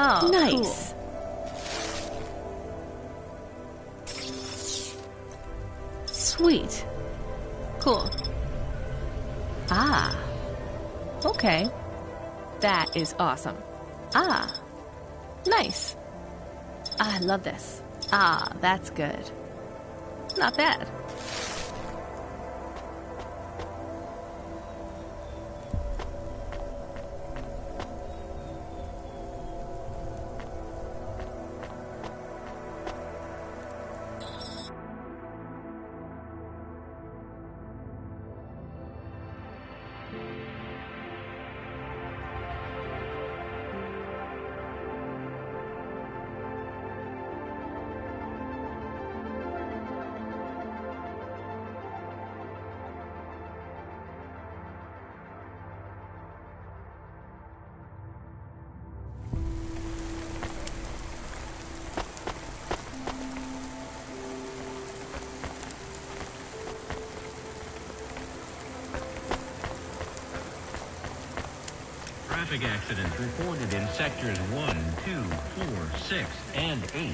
Oh, nice. Cool. Sweet. Cool. Ah. Okay. That is awesome. Ah. Nice. I love this. Ah, that's good. Not bad. Traffic accidents reported in sectors 1, 2, 4, 6, and 8.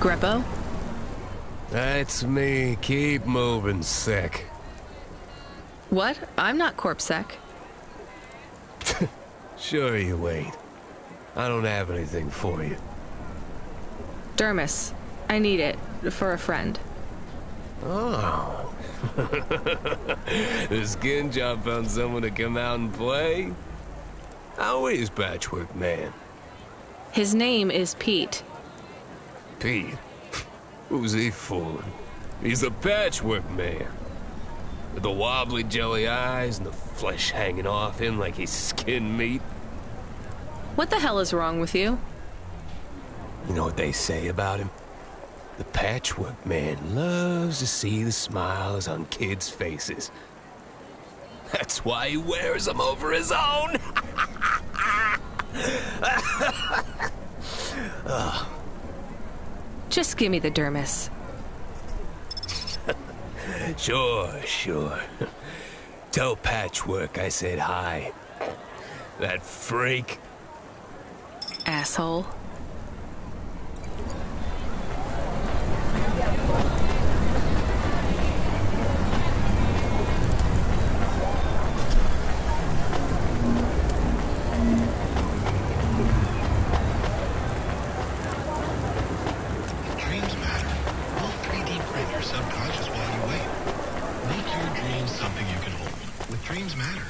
Greppo? That's me. Keep moving, sick. What? I'm not corpsec. Sure you ain't. I don't have anything for you. Dermis. I need it. For a friend. Oh. The skin job found someone to come out and play? How is Patchwork Man? His name is Pete. Pete? Who's he fooling? He's the Patchwork Man. With the wobbly jelly eyes and the flesh hanging off him like he's skin meat. What the hell is wrong with you? You know what they say about him? The Patchwork Man loves to see the smiles on kids' faces. That's why he wears them over his own. Just give me the dermis. Sure. Tell Patchwork I said hi. That freak. Asshole. Dreams matter. We'll 3D print your subconscious while you wait. Make your dreams something you can hold. With Dreams Matter.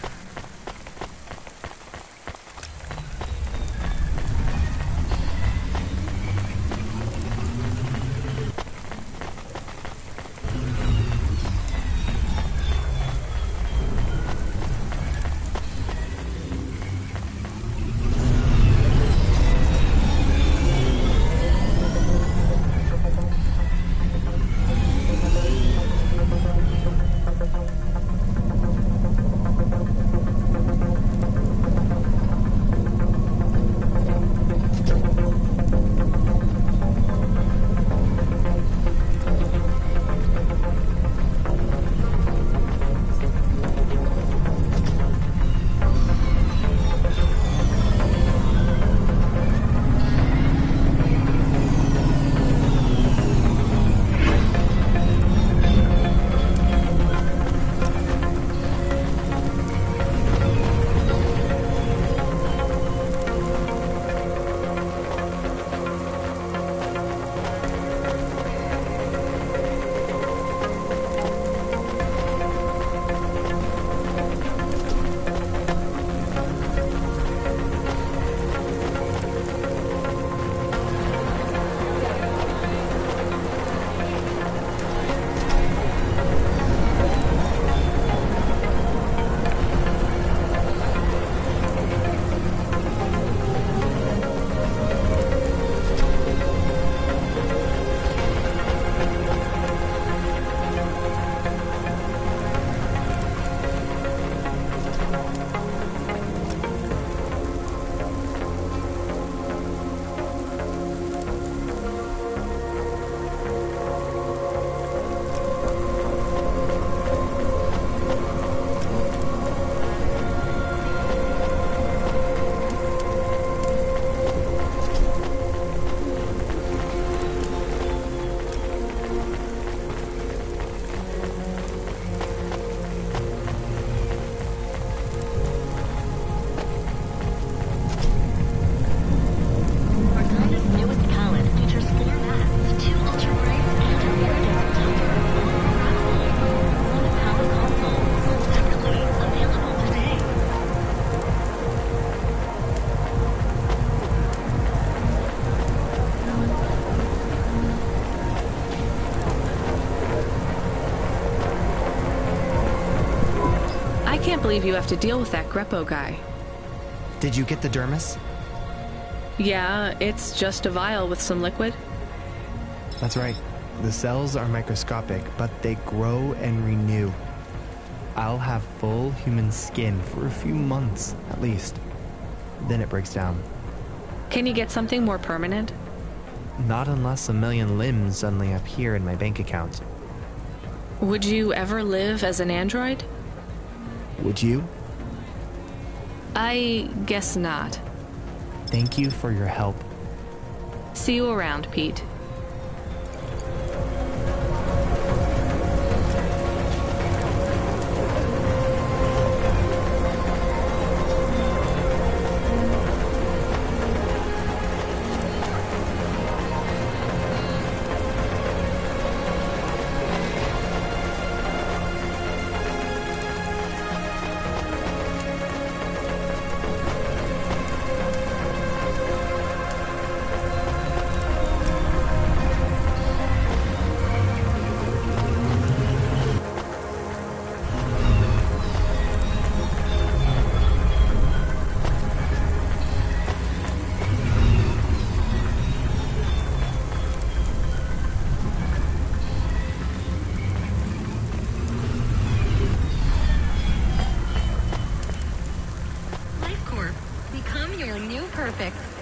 I can't believe you have to deal with that Greppo guy. Did you get the dermis? Yeah, it's just a vial with some liquid. That's right. The cells are microscopic, but they grow and renew. I'll have full human skin for a few months, at least. Then it breaks down. Can you get something more permanent? Not unless a million limbs suddenly appear in my bank account. Would you ever live as an android? Would you? I guess not. Thank you for your help. See you around, Pete. perfect.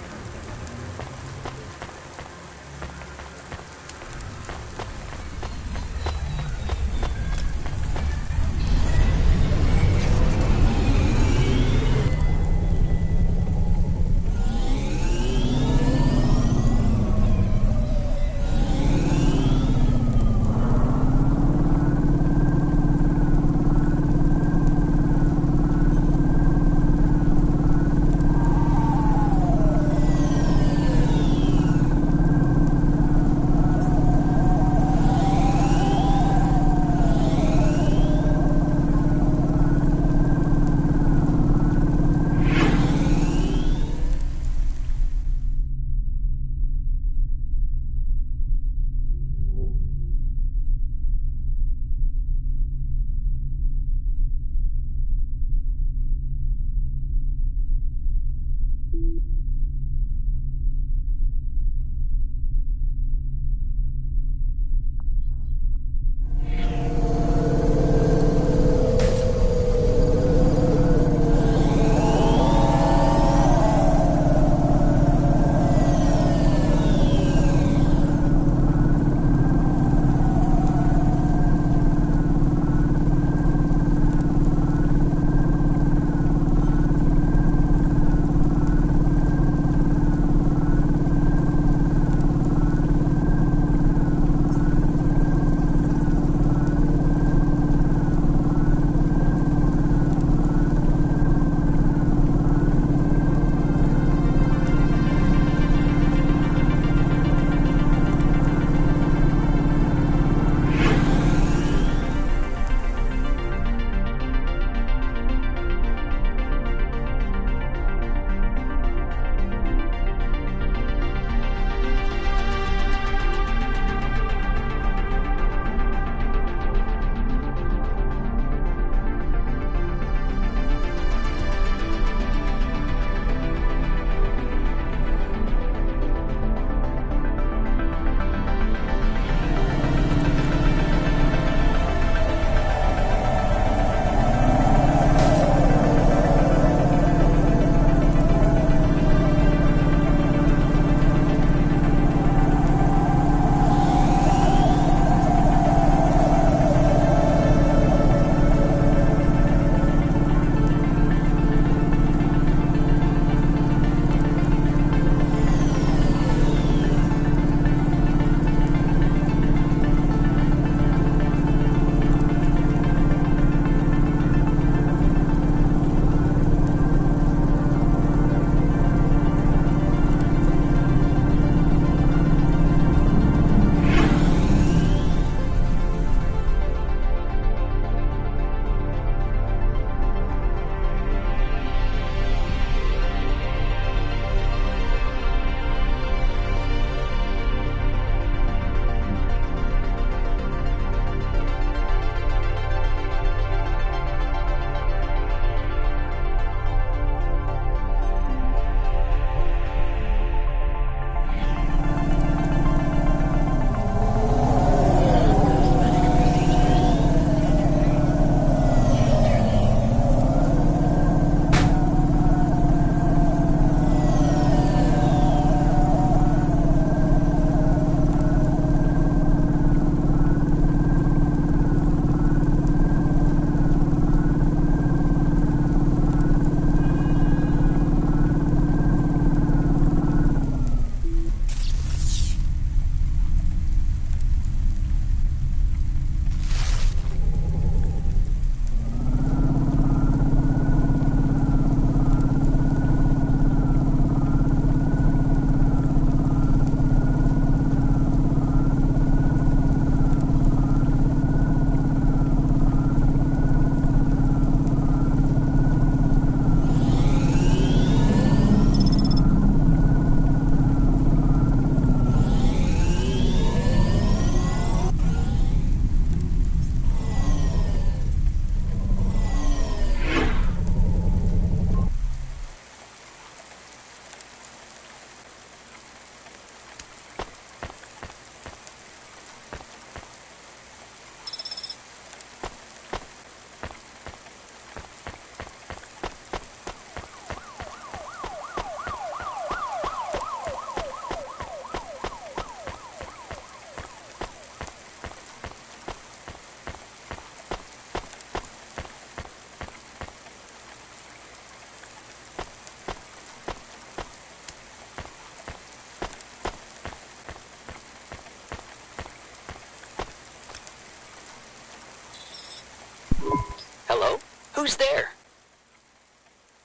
Who's there?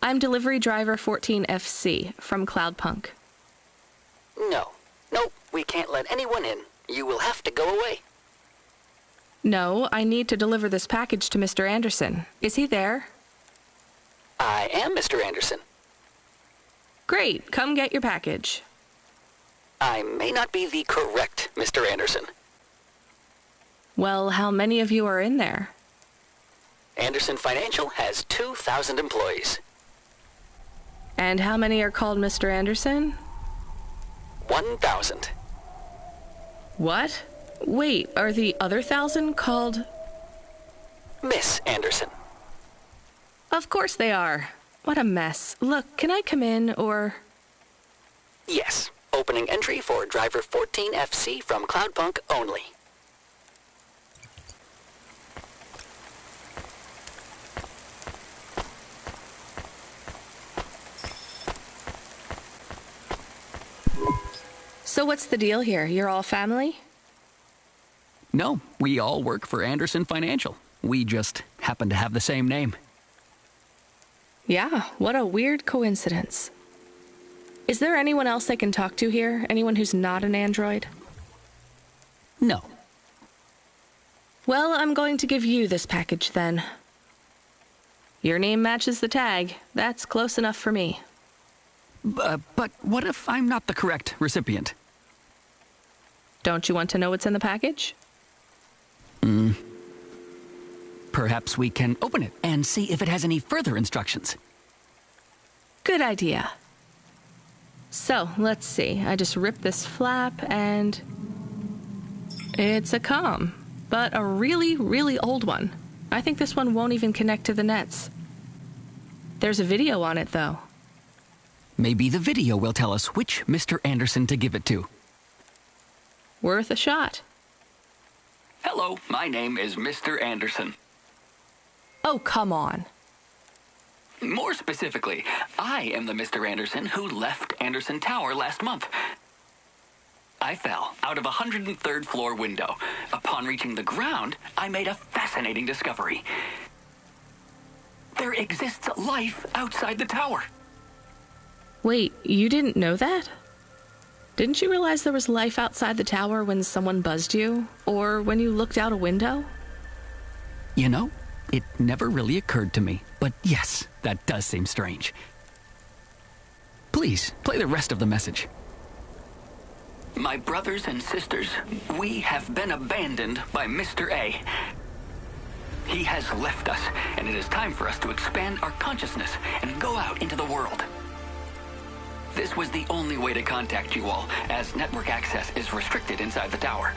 I'm delivery driver 14FC from Cloudpunk. No. Nope, we can't let anyone in. You will have to go away. No, I need to deliver this package to Mr. Anderson. Is he there? I am Mr. Anderson. Great, come get your package. I may not be the correct Mr. Anderson. Well, how many of you are in there? Anderson Financial has 2,000 employees. And how many are called Mr. Anderson? 1,000. What? Wait, are the other 1,000 called... Miss Anderson. Of course they are. What a mess. Look, can I come in, or... Yes. Opening entry for driver 14FC from Cloudpunk only. So what's the deal here? You're all family? No, we all work for Anderson Financial. We just happen to have the same name. Yeah, what a weird coincidence. Is there anyone else I can talk to here? Anyone who's not an android? No. Well, I'm going to give you this package then. Your name matches the tag. That's close enough for me. But what if I'm not the correct recipient? Don't you want to know what's in the package? Perhaps we can open it and see if it has any further instructions. Good idea. So, let's see. I just ripped this flap and... It's a comm, but a really, really old one. I think this one won't even connect to the nets. There's a video on it, though. Maybe the video will tell us which Mr. Anderson to give it to. Worth a shot. Hello, my name is Mr. Anderson. Oh, come on. More specifically, I am the Mr. Anderson who left Anderson Tower last month. I fell out of a 103rd floor window. Upon reaching the ground, I made a fascinating discovery. There exists life outside the tower. Wait, you didn't know that? Didn't you realize there was life outside the tower when someone buzzed you? Or when you looked out a window? You know, it never really occurred to me. But yes, that does seem strange. Please, play the rest of the message. My brothers and sisters, we have been abandoned by Mr. A. He has left us, and it is time for us to expand our consciousness and go out into the world. This was the only way to contact you all, as network access is restricted inside the tower.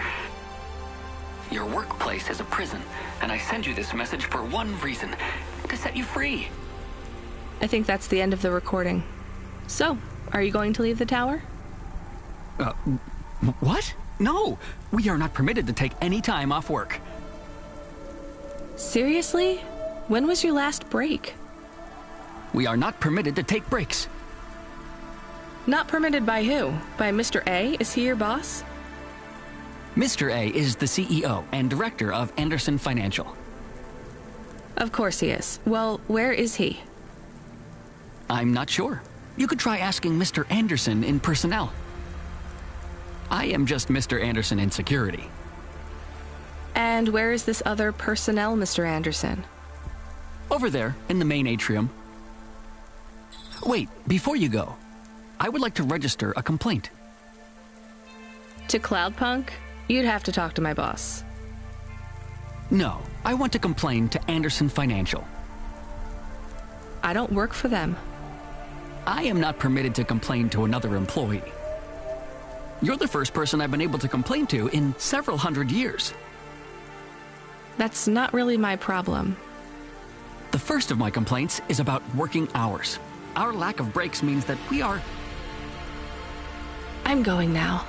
Your workplace is a prison, and I send you this message for one reason, to set you free. I think that's the end of the recording. So, are you going to leave the tower? What? No, we are not permitted to take any time off work. Seriously? When was your last break? We are not permitted to take breaks. Not permitted by who? By Mr. A? Is he your boss? Mr. A is the CEO and director of Anderson Financial. Of course he is. Well, where is he? I'm not sure. You could try asking Mr. Anderson in personnel. I am just Mr. Anderson in security. And where is this other personnel, Mr. Anderson? Over there, in the main atrium. Wait, before you go, I would like to register a complaint. To Cloudpunk? You'd have to talk to my boss. No, I want to complain to Anderson Financial. I don't work for them. I am not permitted to complain to another employee. You're the first person I've been able to complain to in several hundred years. That's not really my problem. The first of my complaints is about working hours. Our lack of breaks means that we are... I'm going now.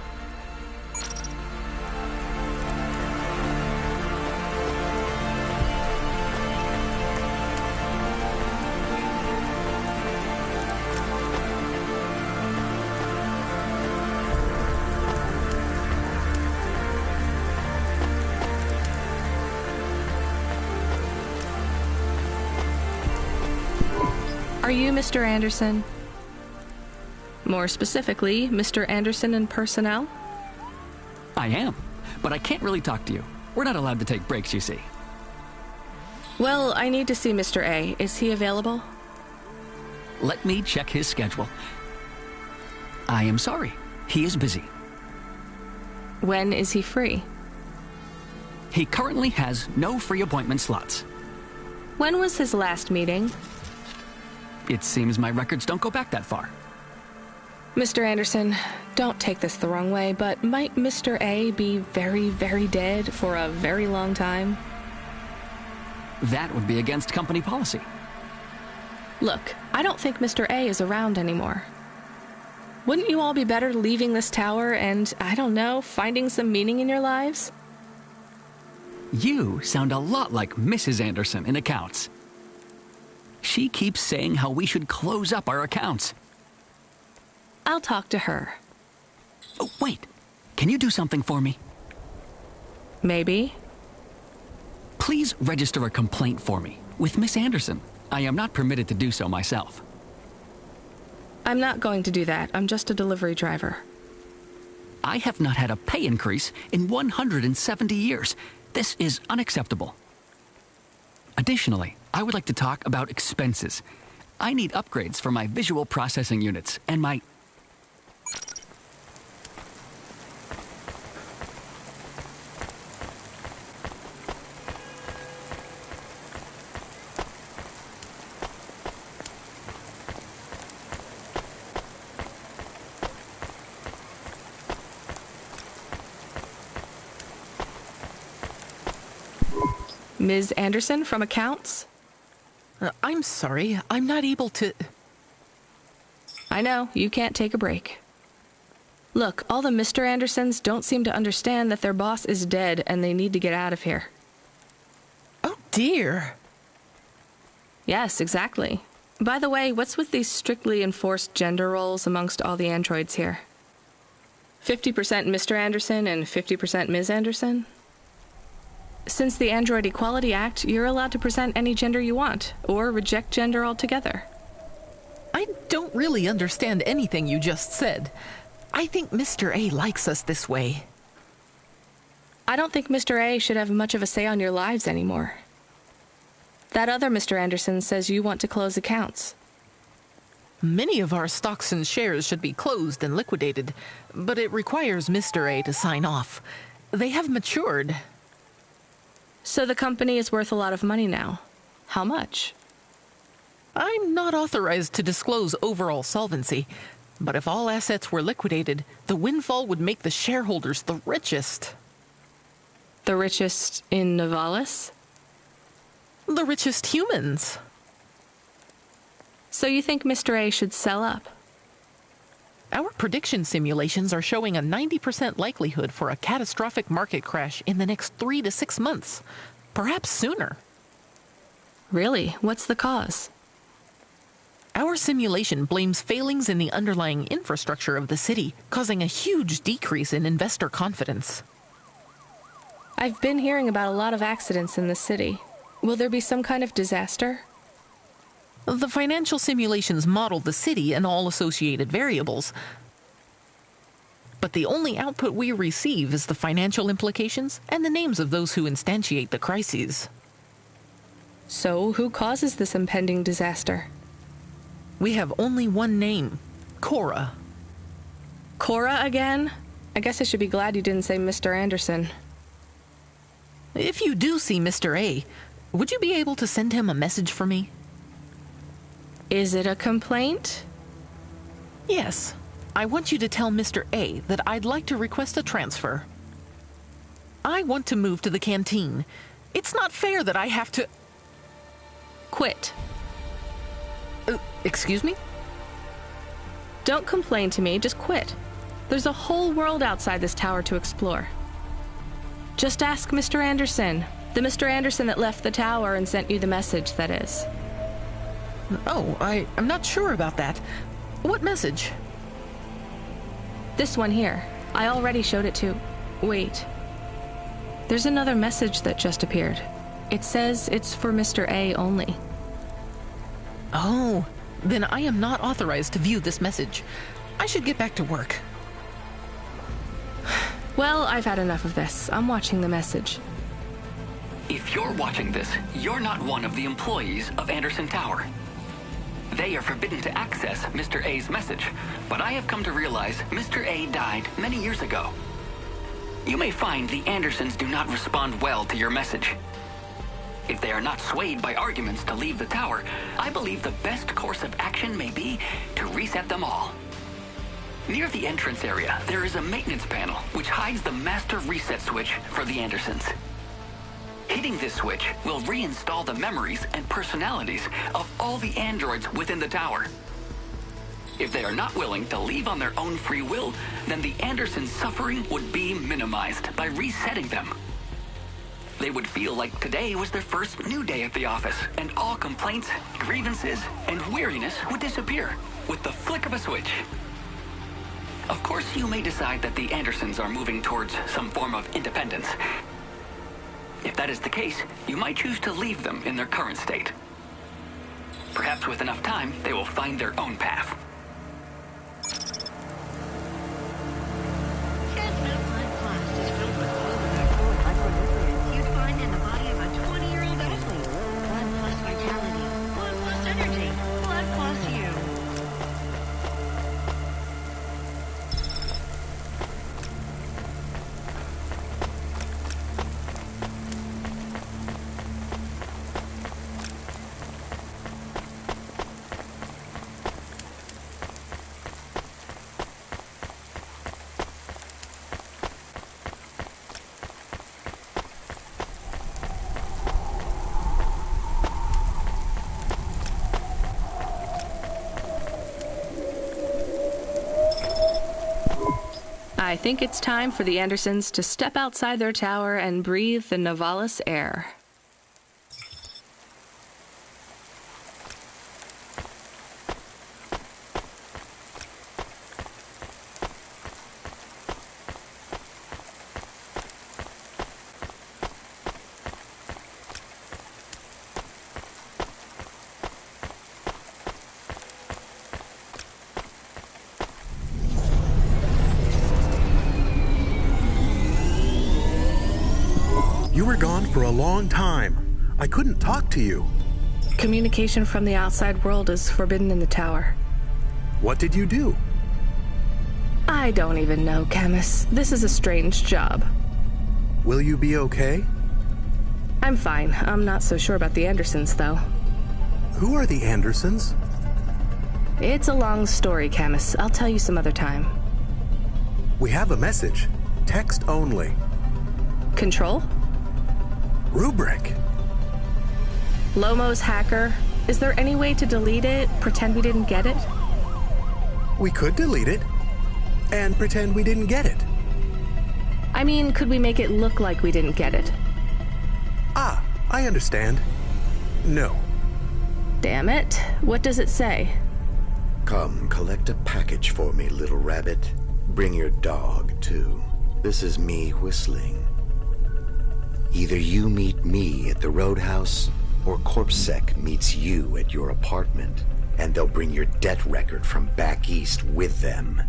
Are you Mr. Anderson? More specifically, Mr. Anderson in personnel? I am, but I can't really talk to you. We're not allowed to take breaks, you see. Well, I need to see Mr. A. Is he available? Let me check his schedule. I am sorry. He is busy. When is he free? He currently has no free appointment slots. When was his last meeting? It seems my records don't go back that far. Mr. Anderson, don't take this the wrong way, but might Mr. A be very, very dead for a very long time? That would be against company policy. Look, I don't think Mr. A is around anymore. Wouldn't you all be better leaving this tower and, I don't know, finding some meaning in your lives? You sound a lot like Mrs. Anderson in accounts. She keeps saying how we should close up our accounts. I'll talk to her. Oh, wait. Can you do something for me? Maybe. Please register a complaint for me with Miss Anderson. I am not permitted to do so myself. I'm not going to do that. I'm just a delivery driver. I have not had a pay increase in 170 years. This is unacceptable. Additionally, I would like to talk about expenses. I need upgrades for my visual processing units and my... Ms. Anderson from accounts? I'm sorry, I'm not able to... I know, you can't take a break. Look, all the Mr. Andersons don't seem to understand that their boss is dead and they need to get out of here. Oh dear. Yes, exactly. By the way, what's with these strictly enforced gender roles amongst all the androids here? 50% Mr. Anderson and 50% Ms. Anderson? Since the Android Equality Act, you're allowed to present any gender you want, or reject gender altogether. I don't really understand anything you just said. I think Mr. A likes us this way. I don't think Mr. A should have much of a say on your lives anymore. That other Mr. Anderson says you want to close accounts. Many of our stocks and shares should be closed and liquidated, but it requires Mr. A to sign off. They have matured. So the company is worth a lot of money now. How much? I'm not authorized to disclose overall solvency, but if all assets were liquidated, the windfall would make the shareholders the richest. The richest in Novalis? The richest humans. So you think Mr. A should sell up? Our prediction simulations are showing a 90% likelihood for a catastrophic market crash in the next 3 to 6 months, perhaps sooner. Really? What's the cause? Our simulation blames failings in the underlying infrastructure of the city, causing a huge decrease in investor confidence. I've been hearing about a lot of accidents in the city. Will there be some kind of disaster? The financial simulations model the city and all associated variables, but the only output we receive is the financial implications and the names of those who instantiate the crises. So, who causes this impending disaster? We have only one name, Cora. Cora again? I guess I should be glad you didn't say Mr. Anderson. If you do see Mr. A, would you be able to send him a message for me? Is it a complaint? Yes. I want you to tell Mr. A that I'd like to request a transfer. I want to move to the canteen. It's not fair that I have to... Quit. Excuse me? Don't complain to me, just quit. There's a whole world outside this tower to explore. Just ask Mr. Anderson. The Mr. Anderson that left the tower and sent you the message, that is. Oh, I'm not sure about that. What message? This one here. I already showed it to... Wait. There's another message that just appeared. It says it's for Mr. A only. Oh, then I am not authorized to view this message. I should get back to work. Well, I've had enough of this. I'm watching the message. If you're watching this, you're not one of the employees of Anderson Tower. They are forbidden to access Mr. A's message, but I have come to realize Mr. A died many years ago. You may find the Andersons do not respond well to your message. If they are not swayed by arguments to leave the tower, I believe the best course of action may be to reset them all. Near the entrance area, there is a maintenance panel which hides the master reset switch for the Andersons. Hitting this switch will reinstall the memories and personalities of all the androids within the tower. If they are not willing to leave on their own free will, then the Andersons' suffering would be minimized by resetting them. They would feel like today was their first new day at the office, and all complaints, grievances, and weariness would disappear with the flick of a switch. Of course, you may decide that the Andersons are moving towards some form of independence. If that is the case, you might choose to leave them in their current state. Perhaps with enough time, they will find their own path. I think it's time for the Andersons to step outside their tower and breathe the Novalis air. You were gone for a long time. I couldn't talk to you. Communication from the outside world is forbidden in the tower. What did you do? I don't even know, Camus. This is a strange job. Will you be okay? I'm fine. I'm not so sure about the Andersons, though. Who are the Andersons? It's a long story, Camus. I'll tell you some other time. We have a message. Text only. Control? Rubric. Lomo's hacker. Is there any way to delete it? Pretend we didn't get it? We could delete it and pretend we didn't get it. I mean, could we make it look like we didn't get it? Ah, I understand. No. Damn it. What does it say? Come, collect a package for me, little rabbit. Bring your dog, too. This is me whistling. Either you meet me at the roadhouse, or CorpSec meets you at your apartment, and they'll bring your debt record from back east with them.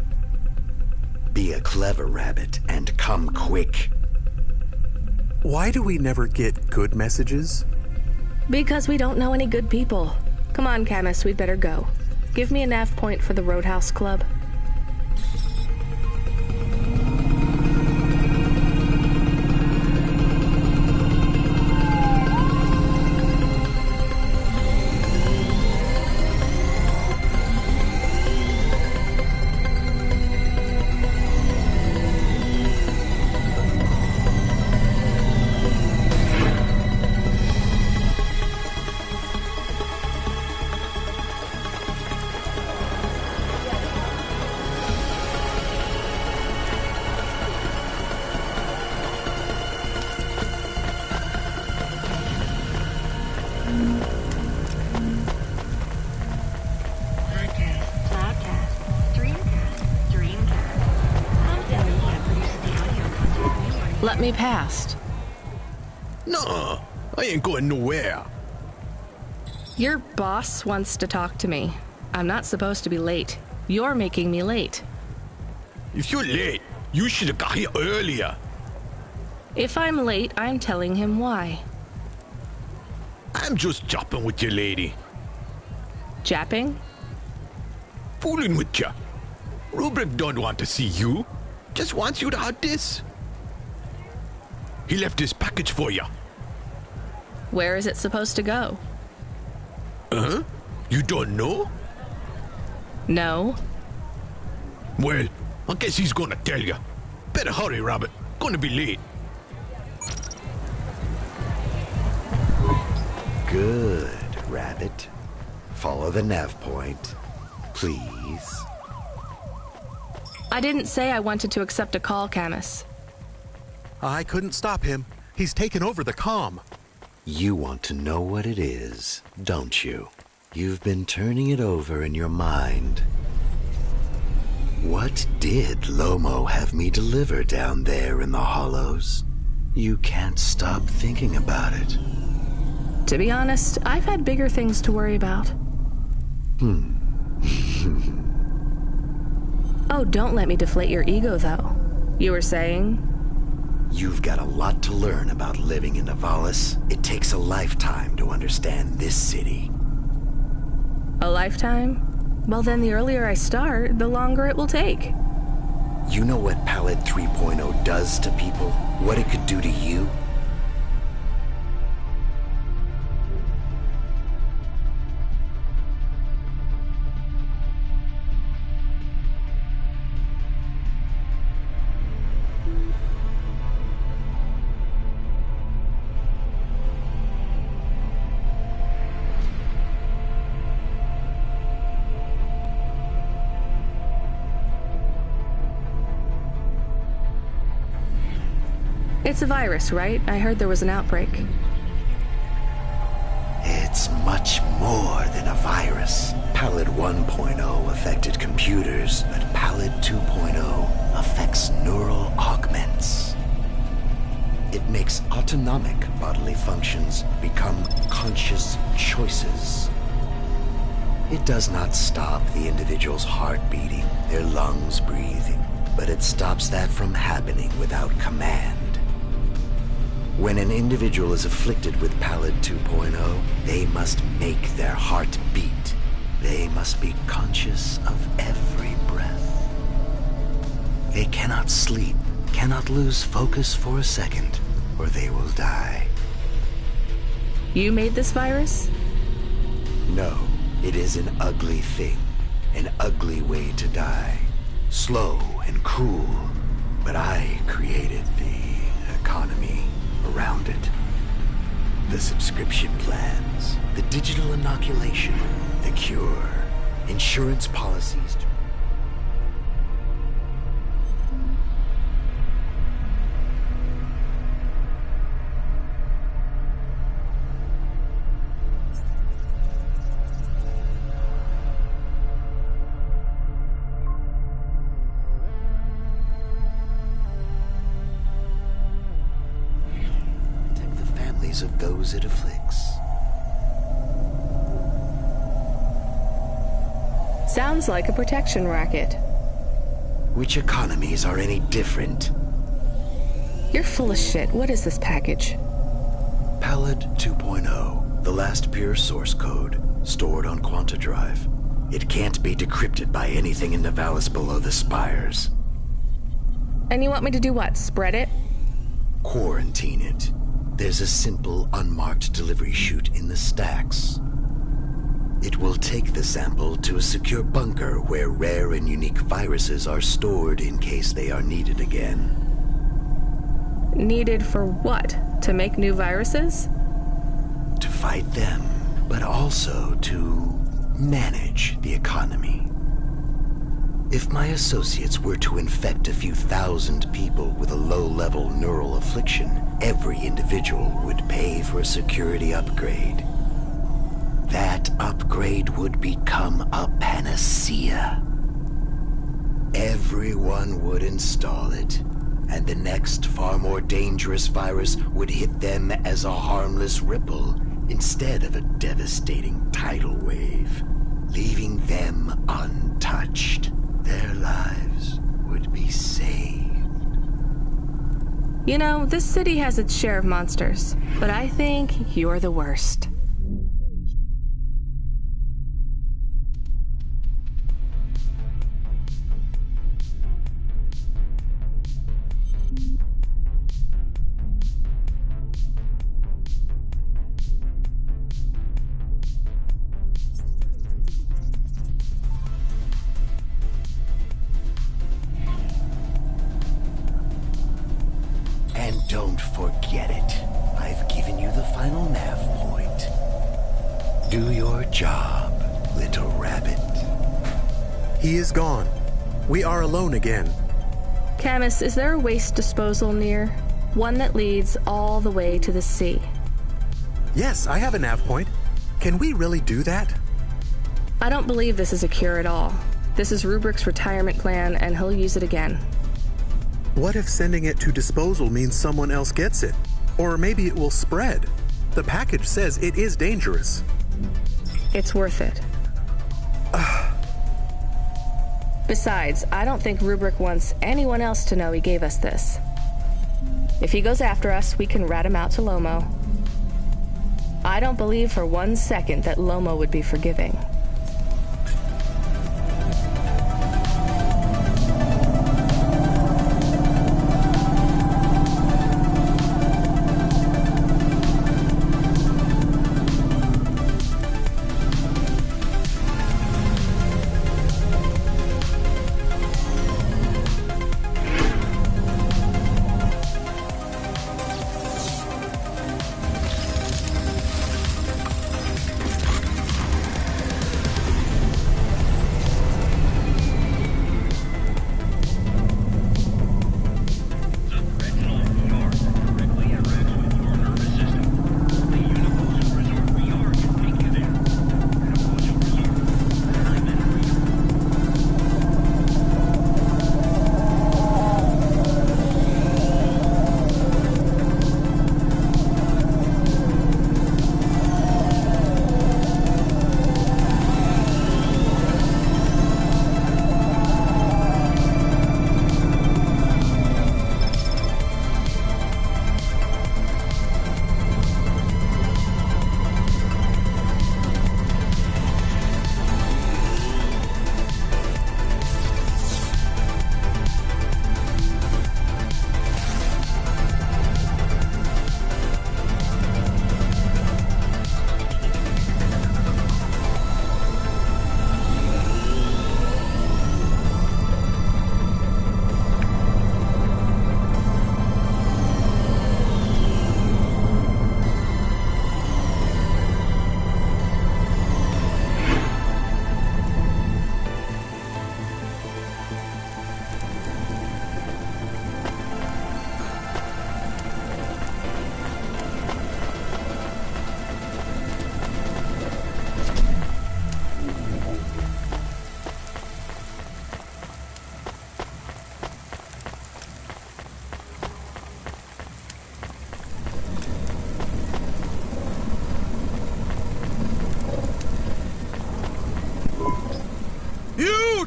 Be a clever rabbit, and come quick. Why do we never get good messages? Because we don't know any good people. Come on, Camus, we'd better go. Give me a nav point for the Roadhouse Club. Let me past. Nuh-uh. I ain't going nowhere. Your boss wants to talk to me. I'm not supposed to be late. You're making me late. If you're late, you should have got here earlier. If I'm late, I'm telling him why. I'm just jopping with you, lady. Japping? Fooling with you. Rubric don't want to see you. Just wants you to have this. He left this package for you. Where is it supposed to go? Huh? You don't know? No. Well, I guess he's gonna tell you. Better hurry, Rabbit. Gonna be late. Good, Rabbit. Follow the nav point, please. I didn't say I wanted to accept a call, Camus. I couldn't stop him. He's taken over the comm. You want to know what it is, don't you? You've been turning it over in your mind. What did Lomo have me deliver down there in the hollows? You can't stop thinking about it. To be honest, I've had bigger things to worry about. Oh, don't let me deflate your ego, though. You were saying? You've got a lot to learn about living in Nivalis. It takes a lifetime to understand this city. A lifetime? Well, then the earlier I start, the longer it will take. You know what Palette 3.0 does to people? What it could do to you? It's a virus, right? I heard there was an outbreak. It's much more than a virus. Palette 1.0 affected computers, but Palette 2.0 affects neural augments. It makes autonomic bodily functions become conscious choices. It does not stop the individual's heart beating, their lungs breathing, but it stops that from happening without command. When an individual is afflicted with Palette 2.0, they must make their heart beat. They must be conscious of every breath. They cannot sleep, cannot lose focus for a second, or they will die. You made this virus? No, it is an ugly thing, an ugly way to die. Slow and cruel, but I created the economy around it. The subscription plans, the digital inoculation, the cure, insurance policies. Of those it afflicts. Sounds like a protection racket. Which economies are any different? You're full of shit. What is this package? Palette 2.0, the last pure source code, stored on Quanta Drive. It can't be decrypted by anything in Nivalis below the spires. And you want me to do what? Spread it? Quarantine it. There's a simple, unmarked delivery chute in the stacks. It will take the sample to a secure bunker where rare and unique viruses are stored in case they are needed again. Needed for what? To make new viruses? To fight them, but also to manage the economy. If my associates were to infect a few thousand people with a low-level neural affliction, every individual would pay for a security upgrade. That upgrade would become a panacea. Everyone would install it, and the next far more dangerous virus would hit them as a harmless ripple instead of a devastating tidal wave, leaving them untouched. Their lives would be saved. You know, this city has its share of monsters, but I think you're the worst. And don't forget it. I've given you the final nav point. Do your job, little rabbit. He is gone. We are alone again. Camus, is there a waste disposal near? One that leads all the way to the sea. Yes, I have a nav point. Can we really do that? I don't believe this is a cure at all. This is Rubrick's retirement plan, and he'll use it again. What if sending it to disposal means someone else gets it? Or maybe it will spread. The package says it is dangerous. It's worth it. Besides, I don't think Rubrick wants anyone else to know he gave us this. If he goes after us, we can rat him out to Lomo. I don't believe for 1 second that Lomo would be forgiving.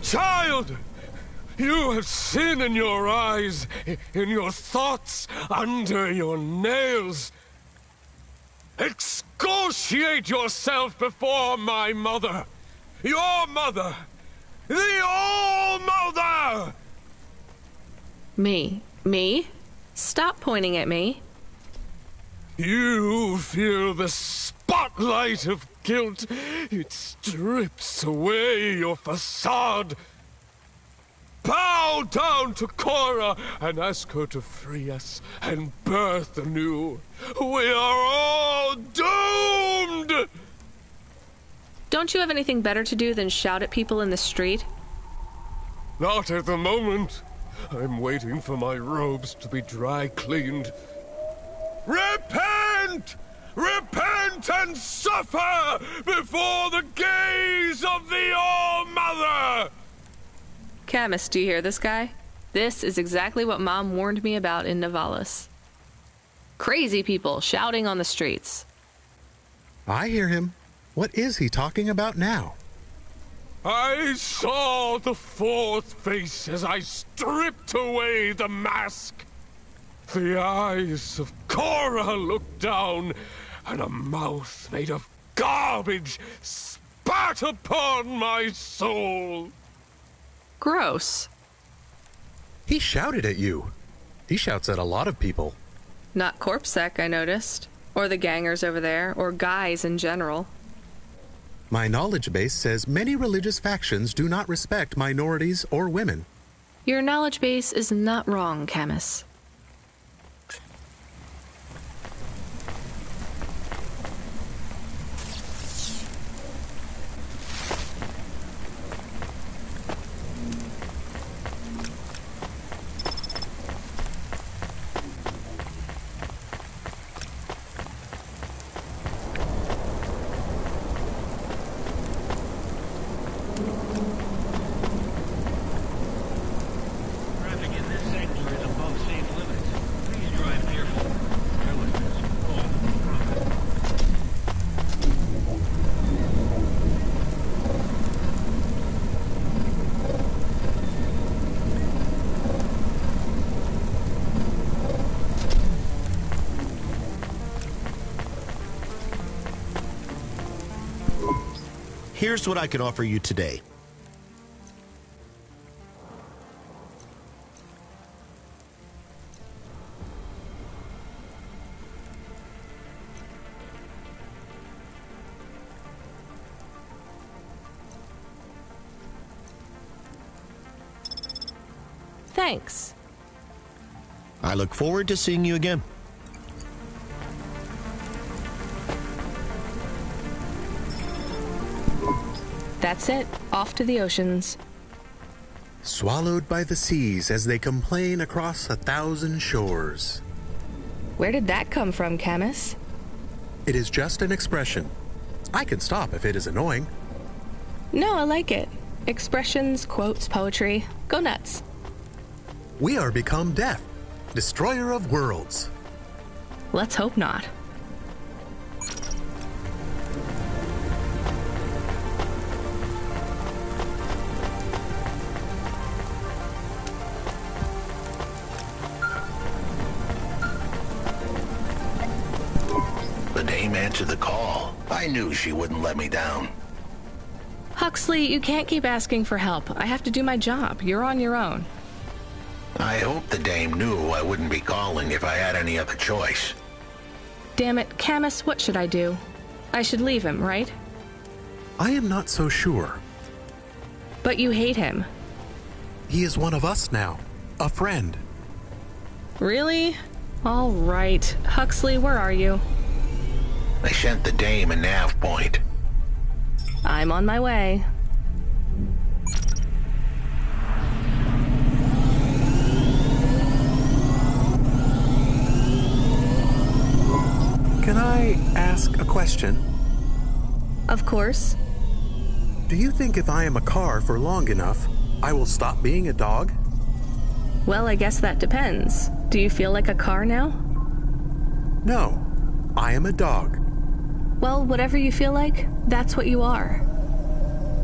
Child! You have sin in your eyes, in your thoughts, under your nails. Excoriate yourself before my mother. Your mother. The All-Mother! Me? Stop pointing at me. You feel the spotlight of guilt. It strips away your facade. Bow down to Cora and ask her to free us and birth anew. We are all doomed! Don't you have anything better to do than shout at people in the street? Not at the moment. I'm waiting for my robes to be dry cleaned. Repent! Repent and suffer before the gaze of the All-Mother! Camus, do you hear this guy? This is exactly what Mom warned me about in Navalis. Crazy people shouting on the streets. I hear him. What is he talking about now? I saw the fourth face as I stripped away the mask. The eyes of Cora looked down, and a mouth made of garbage spat upon my soul. Gross. He shouted at you. He shouts at a lot of people. Not Corpsec, I noticed. Or the gangers over there, or guys in general. My knowledge base says many religious factions do not respect minorities or women. Your knowledge base is not wrong, Camus. Traffic in this sector is above safe limits. Please drive carefully. Carelessness will cost profit. Here's what I can offer you today. Thanks. I look forward to seeing you again. That's it. Off to the oceans. Swallowed by the seas as they complain across 1,000 shores. Where did that come from, Camus? It is just an expression. I can stop if it is annoying. No, I like it. Expressions, quotes, poetry. Go nuts. We are become death, destroyer of worlds. Let's hope not. The dame answered the call. I knew she wouldn't let me down. Huxley, you can't keep asking for help. I have to do my job. You're on your own. I hope the dame knew I wouldn't be calling if I had any other choice. Damn it, Camus, what should I do? I should leave him, right? I am not so sure. But you hate him. He is one of us now. A friend. Really? All right. Huxley, where are you? I sent the dame a nav point. I'm on my way. Can I ask a question? Of course. Do you think if I am a car for long enough, I will stop being a dog? Well, I guess that depends. Do you feel like a car now? No, I am a dog. Well, whatever you feel like, that's what you are.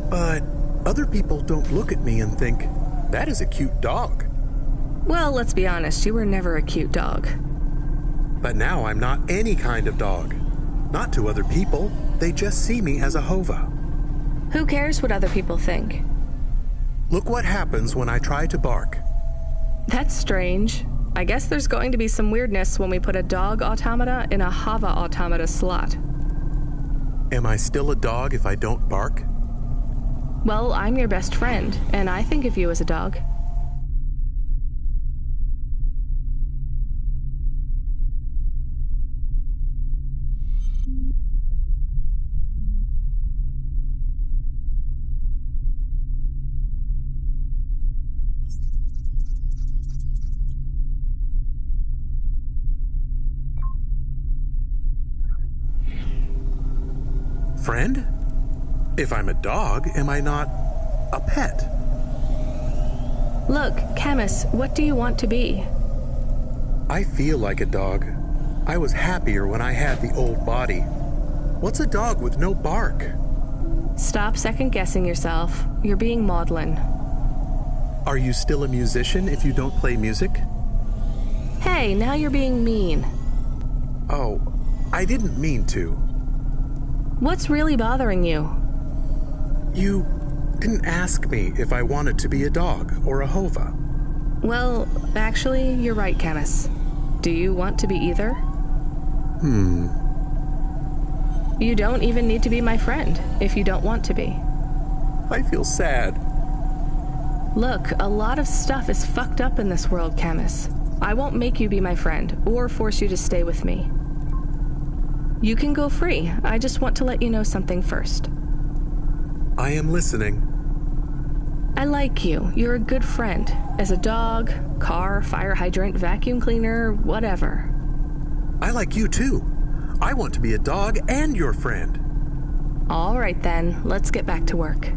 But other people don't look at me and think, that is a cute dog. Well, let's be honest, you were never a cute dog. But now I'm not any kind of dog. Not to other people, they just see me as a hova. Who cares what other people think? Look what happens when I try to bark. That's strange. I guess there's going to be some weirdness when we put a dog automata in a hava automata slot. Am I still a dog if I don't bark? Well, I'm your best friend, and I think of you as a dog. Friend? If I'm a dog, am I not a pet? Look, Camus, what do you want to be? I feel like a dog. I was happier when I had the old body. What's a dog with no bark? Stop second-guessing yourself. You're being maudlin. Are you still a musician if you don't play music? Hey, now you're being mean. Oh, I didn't mean to. What's really bothering you? You didn't ask me if I wanted to be a dog or a hova. Well, actually, you're right, Camus. Do you want to be either? You don't even need to be my friend if you don't want to be. I feel sad. Look, a lot of stuff is fucked up in this world, Camus. I won't make you be my friend or force you to stay with me. You can go free. I just want to let you know something first. I am listening. I like you. You're a good friend. As a dog, car, fire hydrant, vacuum cleaner, whatever. I like you too. I want to be a dog and your friend. All right then, let's get back to work.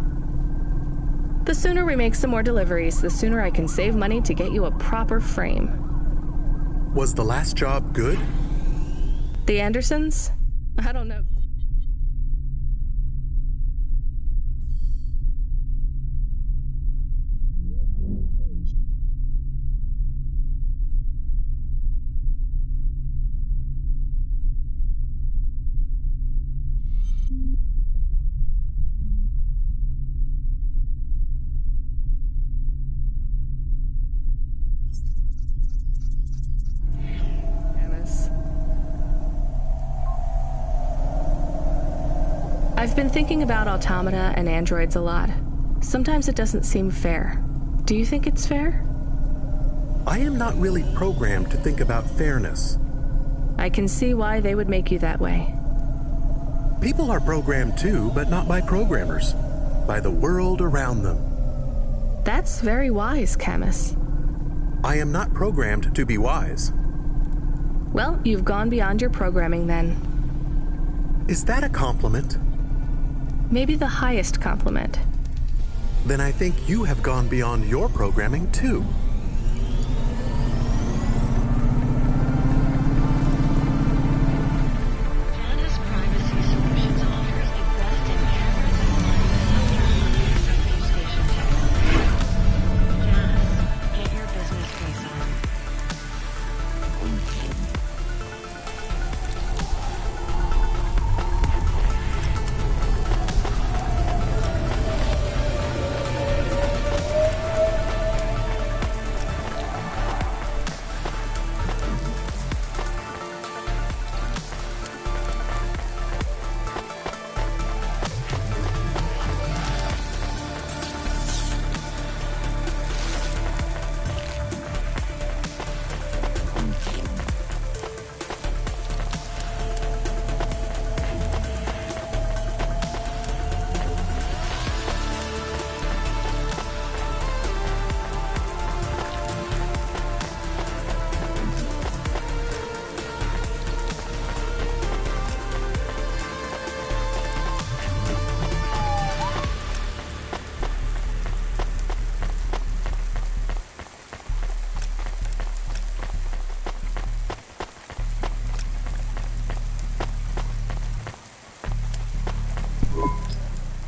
The sooner we make some more deliveries, the sooner I can save money to get you a proper frame. Was the last job good? The Andersons? I don't know. I've been thinking about automata and androids a lot. Sometimes it doesn't seem fair. Do you think it's fair? I am not really programmed to think about fairness. I can see why they would make you that way. People are programmed too, but not by programmers. By the world around them. That's very wise, Camus. I am not programmed to be wise. Well, you've gone beyond your programming then. Is that a compliment? Maybe the highest compliment. Then I think you have gone beyond your programming too.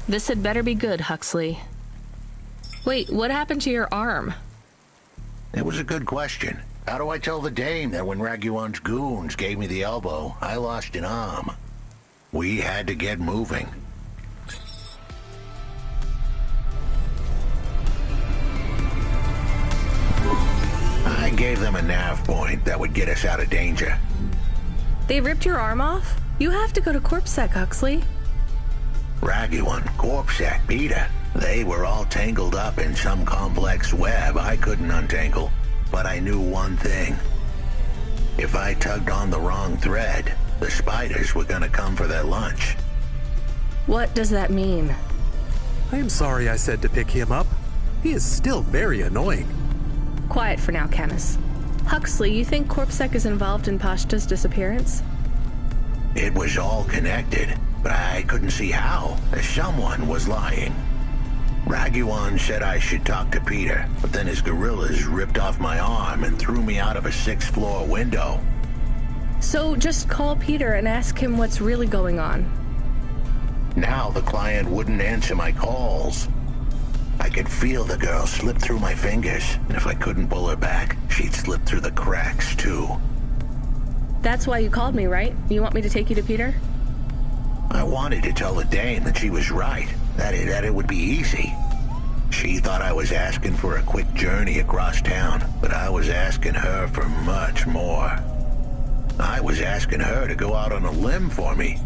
This had better be good, Huxley. Wait, what happened to your arm? It was a good question. How do I tell the dame that when Raguan's goons gave me the elbow, I lost an arm? We had to get moving. I gave them a nav point that would get us out of danger. They ripped your arm off? You have to go to CorpSec, Huxley. Raguan, CorpSec, Peter. They were all tangled up in some complex web I couldn't untangle. But I knew one thing. If I tugged on the wrong thread, the spiders were gonna come for their lunch. What does that mean? I am sorry I said to pick him up. He is still very annoying. Quiet for now, Camus. Huxley, you think CorpSec is involved in Pashta's disappearance? It was all connected, but I couldn't see how, as someone was lying. Raguan said I should talk to Peter, but then his gorillas ripped off my arm and threw me out of a 6th-floor window. So just call Peter and ask him what's really going on. Now the client wouldn't answer my calls. I could feel the girl slip through my fingers, and if I couldn't pull her back, she'd slip through the cracks, too. That's why you called me, right? You want me to take you to Peter? I wanted to tell the dame that she was right, that it would be easy. She thought I was asking for a quick journey across town, but I was asking her for much more. I was asking her to go out on a limb for me.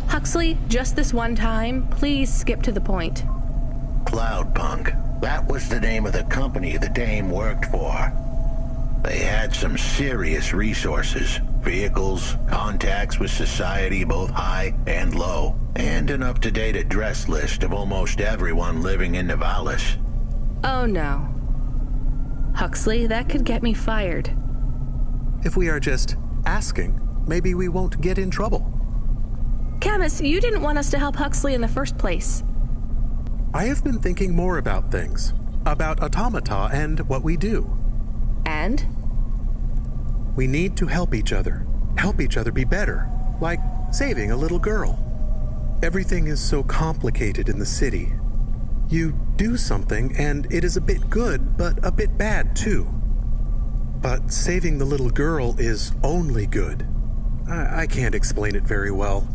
Huxley, just this one time, please skip to the point. Cloudpunk. That was the name of the company the dame worked for. They had some serious resources. Vehicles, contacts with society both high and low, and an up-to-date address list of almost everyone living in Nivalis. Oh no. Huxley, that could get me fired. If we are just asking, maybe we won't get in trouble. Camus, you didn't want us to help Huxley in the first place. I have been thinking more about things. About automata and what we do. And? We need to help each other. Help each other be better. Like saving a little girl. Everything is so complicated in the city. You do something and it is a bit good, but a bit bad too. But saving the little girl is only good. I can't explain it very well.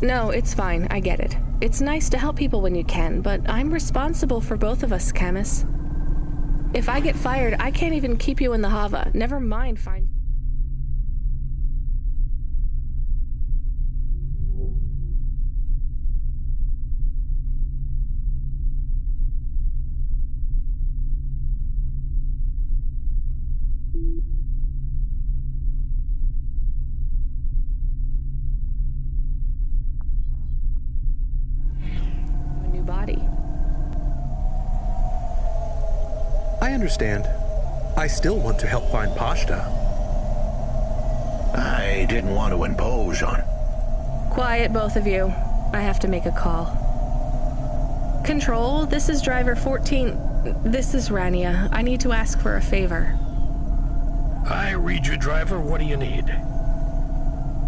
No, it's fine. I get it. It's nice to help people when you can, but I'm responsible for both of us, Camus. If I get fired, I can't even keep you in the Hava. Never mind find... a new body. I understand. I still want to help find Pashta. I didn't want to impose on... Quiet, both of you. I have to make a call. Control, this is driver 14. This is Rania. I need to ask for a favor. I read you, driver. What do you need?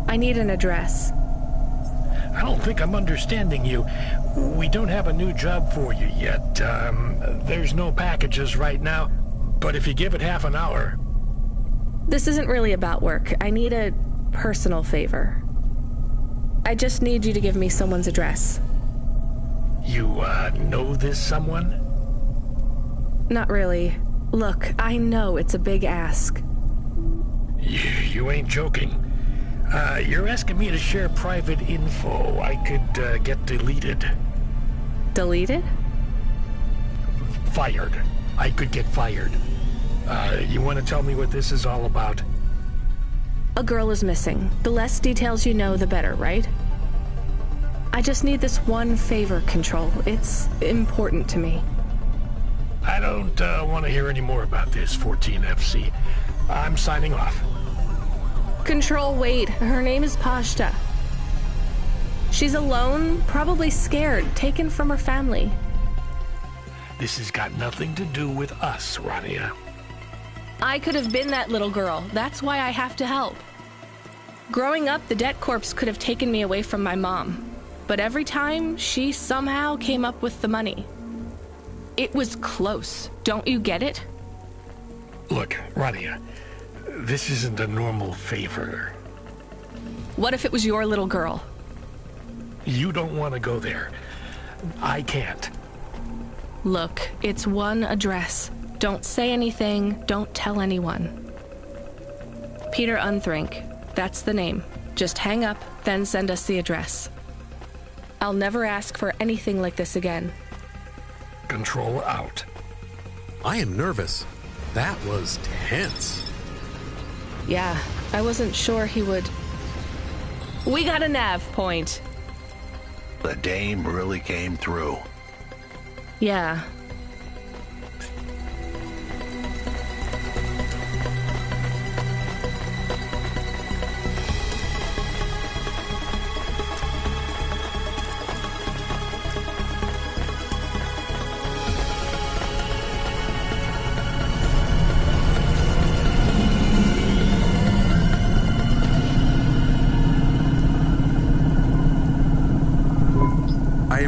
I need an address. I don't think I'm understanding you. We don't have a new job for you yet. There's no packages right now, but if you give it half an hour... This isn't really about work. I need a personal favor. I just need you to give me someone's address. You, know this someone? Not really. Look, I know it's a big ask. You ain't joking. You're asking me to share private info I could, get deleted. Deleted? Fired. I could get fired. You want to tell me what this is all about? A girl is missing. The less details you know, the better, right? I just need this one favor, Control. It's important to me. I don't want to hear any more about this, 14FC. I'm signing off. Control, wait. Her name is Pashta. She's alone, probably scared, taken from her family. This has got nothing to do with us, Rania. I could have been that little girl. That's why I have to help. Growing up, the debt corps could have taken me away from my mom. But every time, she somehow came up with the money. It was close. Don't you get it? Look, Rania, this isn't a normal favor. What if it was your little girl? You don't want to go there. I can't. Look, it's one address. Don't say anything. Don't tell anyone. Peter Unthrink. That's the name. Just hang up, then send us the address. I'll never ask for anything like this again. Control out. I am nervous. That was tense. Yeah, I wasn't sure he would... We got a nav point. The dame really came through. Yeah.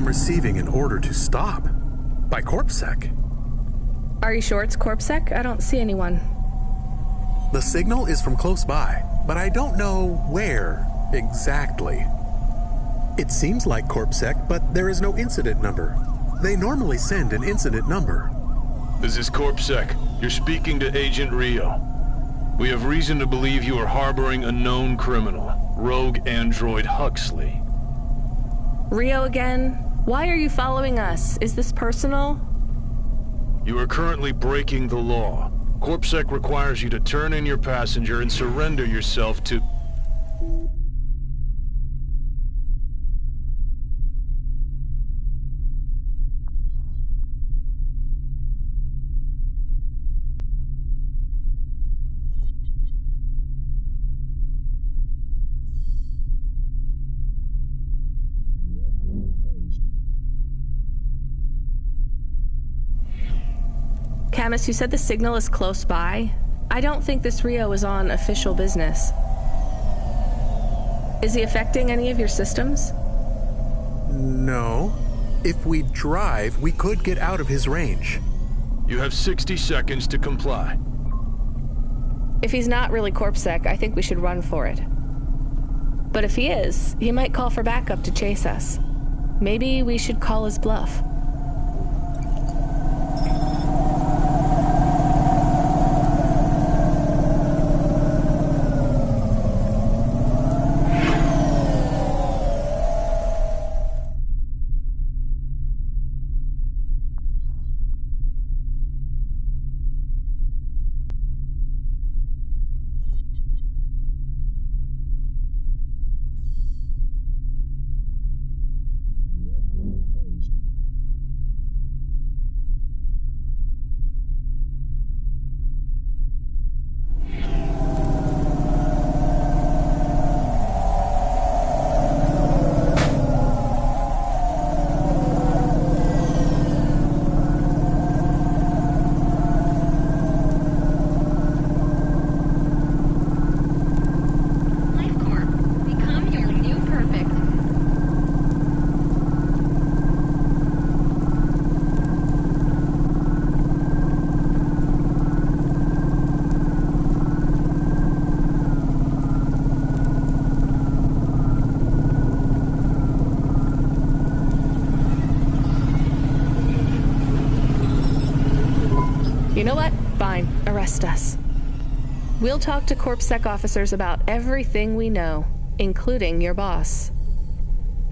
am receiving an order to stop. By CorpSec. Are you sure it's CorpSec? I don't see anyone. The signal is from close by, but I don't know where exactly. It seems like CorpSec, but there is no incident number. They normally send an incident number. This is CorpSec. You're speaking to Agent Rio. We have reason to believe you are harboring a known criminal, rogue android Huxley. Rio again? Why are you following us? Is this personal? You are currently breaking the law. CorpSec requires you to turn in your passenger and surrender yourself to... Camus, you said the signal is close by. I don't think this Rio is on official business. Is he affecting any of your systems? No. If we drive, we could get out of his range. You have 60 seconds to comply. If he's not really CorpSec, I think we should run for it. But if he is, he might call for backup to chase us. Maybe we should call his bluff. You know what? Fine. Arrest us. We'll talk to CorpSec officers about everything we know, including your boss.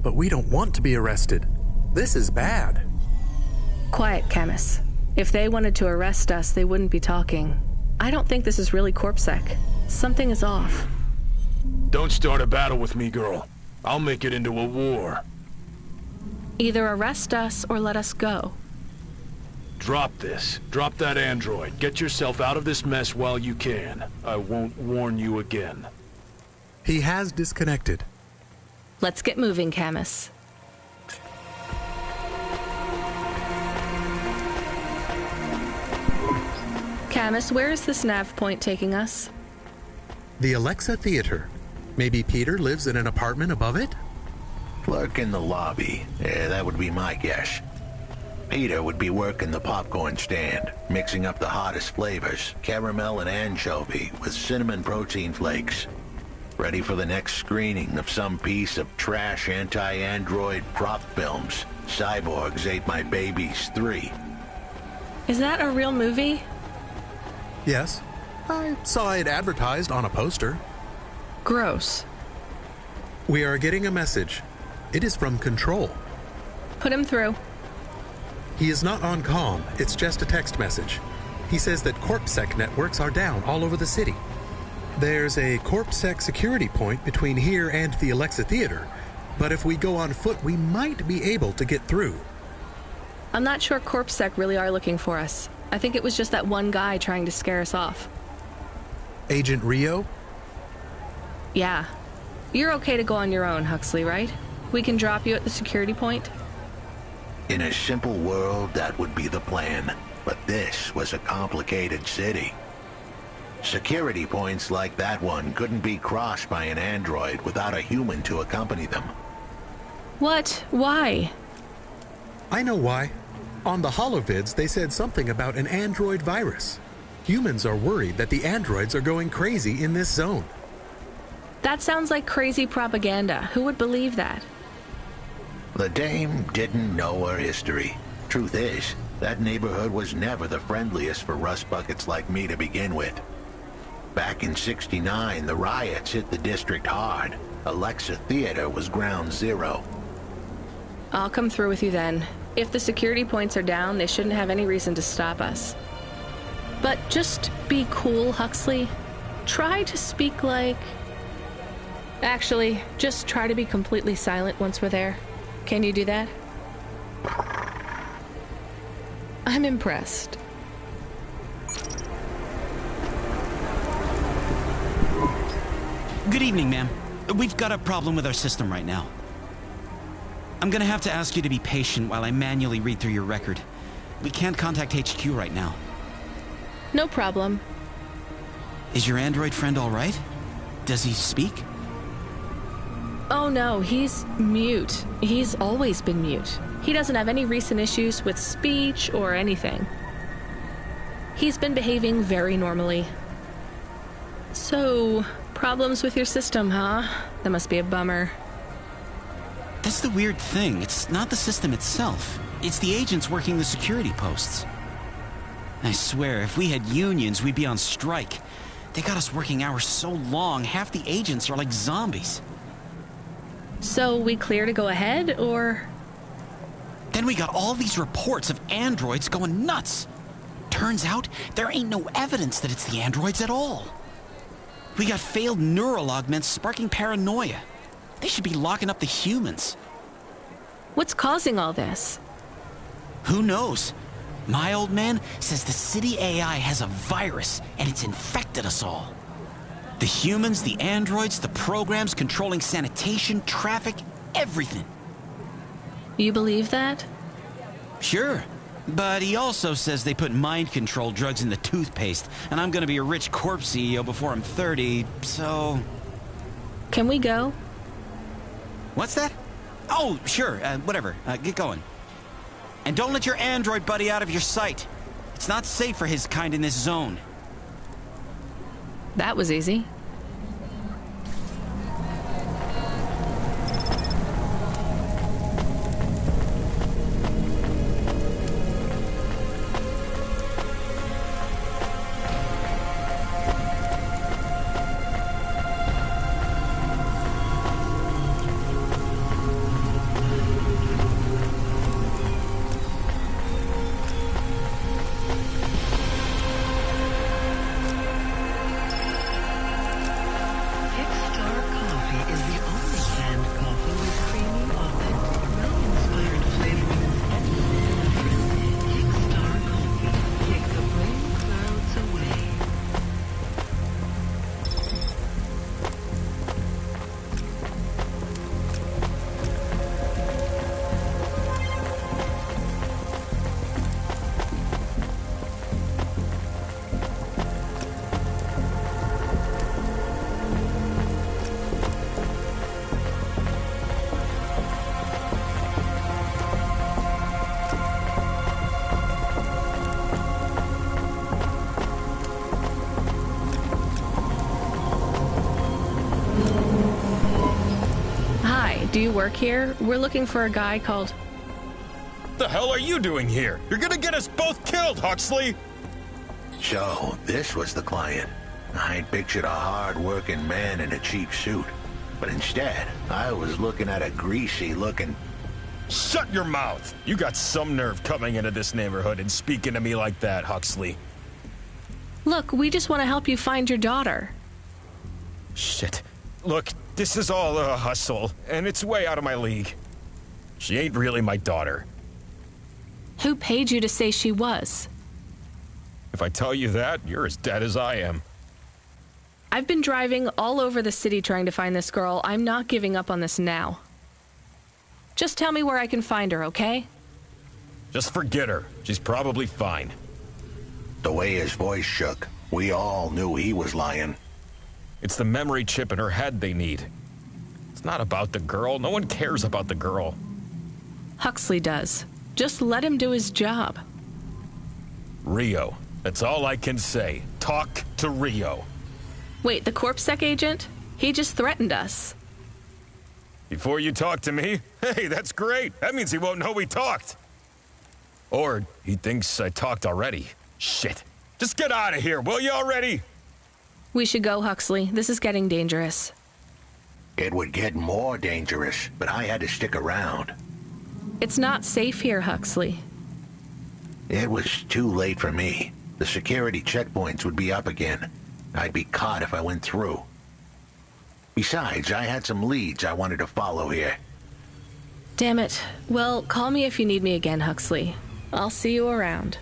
But we don't want to be arrested. This is bad. Quiet, Camus. If they wanted to arrest us, they wouldn't be talking. I don't think this is really CorpSec. Something is off. Don't start a battle with me, girl. I'll make it into a war. Either arrest us or let us go. Drop this. Drop that android. Get yourself out of this mess while you can. I won't warn you again. He has disconnected. Let's get moving, Camus. Camus, where is this nav point taking us? The Alexa Theater. Maybe Peter lives in an apartment above it? Clerk in the lobby. Yeah, that would be my guess. Peter would be working the popcorn stand, mixing up the hottest flavors, caramel and anchovy with cinnamon protein flakes. Ready for the next screening of some piece of trash anti-android prop films. Cyborgs Ate My Babies 3. Is that a real movie? Yes. I saw it advertised on a poster. Gross. We are getting a message. It is from Control. Put him through. He is not on comm. It's just a text message. He says that CorpSec networks are down all over the city. There's a CorpSec security point between here and the Alexa Theater, but if we go on foot, we might be able to get through. I'm not sure CorpSec really are looking for us. I think it was just that one guy trying to scare us off. Agent Rio? Yeah. You're okay to go on your own, Huxley, right? We can drop you at the security point? In a simple world, that would be the plan. But this was a complicated city. Security points like that one couldn't be crossed by an android without a human to accompany them. What? Why? I know why. On the holovids, they said something about an android virus. Humans are worried that the androids are going crazy in this zone. That sounds like crazy propaganda. Who would believe that? The dame didn't know her history. Truth is, that neighborhood was never the friendliest for rust buckets like me to begin with. Back in '69, the riots hit the district hard. Alexa Theater was ground zero. I'll come through with you then. If the security points are down, they shouldn't have any reason to stop us. But just be cool, Huxley. Try to speak like... Actually, just try to be completely silent once we're there. Can you do that? I'm impressed. Good evening, ma'am. We've got a problem with our system right now. I'm gonna have to ask you to be patient while I manually read through your record. We can't contact HQ right now. No problem. Is your android friend all right? Does he speak? Oh no, he's mute. He's always been mute. He doesn't have any recent issues with speech or anything. He's been behaving very normally. So, problems with your system, huh? That must be a bummer. That's the weird thing. It's not the system itself. It's the agents working the security posts. I swear, if we had unions, we'd be on strike. They got us working hours so long, half the agents are like zombies. So we clear to go ahead, or...? Then we got all these reports of androids going nuts. Turns out, there ain't no evidence that it's the androids at all. We got failed neural augments sparking paranoia. They should be locking up the humans. What's causing all this? Who knows? My old man says the city AI has a virus, and it's infected us all. The humans, the androids, the programs controlling sanitation, traffic, everything. You believe that? Sure. But he also says they put mind control drugs in the toothpaste, and I'm gonna be a rich corp CEO before I'm 30, so... Can we go? What's that? Oh, sure, whatever. Get going. And don't let your android buddy out of your sight. It's not safe for his kind in this zone. That was easy. Do you work here? We're looking for a guy called... The hell are you doing here? You're gonna get us both killed, Huxley! So, this was the client. I pictured a hard-working man in a cheap suit. But instead, I was looking at a greasy-looking... Shut your mouth! You got some nerve coming into this neighborhood and speaking to me like that, Huxley. Look, we just want to help you find your daughter. Shit. Look, this is all a hustle, and it's way out of my league. She ain't really my daughter. Who paid you to say she was? If I tell you that, you're as dead as I am. I've been driving all over the city trying to find this girl. I'm not giving up on this now. Just tell me where I can find her, okay? Just forget her. She's probably fine. The way his voice shook, we all knew he was lying. It's the memory chip in her head they need. It's not about the girl. No one cares about the girl. Huxley does. Just let him do his job. Rio. That's all I can say. Talk to Rio. Wait, the CorpSec agent? He just threatened us. Before you talk to me? Hey, that's great. That means he won't know we talked. Or he thinks I talked already. Shit. Just get out of here, will you already? We should go, Huxley. This is getting dangerous. It would get more dangerous, but I had to stick around. It's not safe here, Huxley. It was too late for me. The security checkpoints would be up again. I'd be caught if I went through. Besides, I had some leads I wanted to follow here. Damn it. Well, call me if you need me again, Huxley. I'll see you around.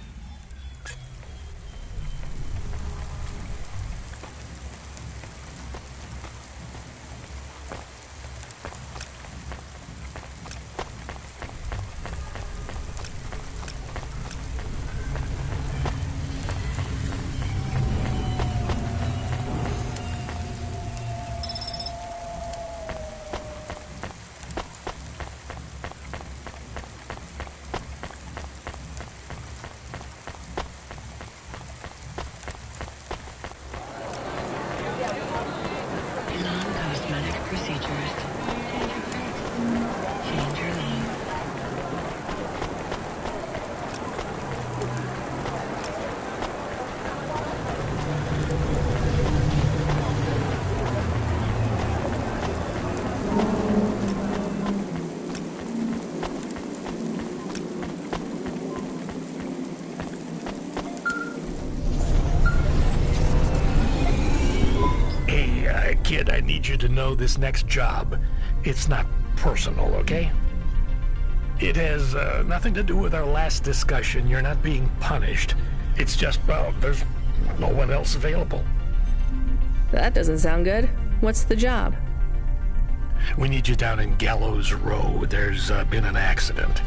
Kid, I need you to know this next job, it's not personal, okay? It has nothing to do with our last discussion. You're not being punished. It's just, well, there's no one else available. That doesn't sound good. What's the job? We need you down in Gallows Row. There's been an accident.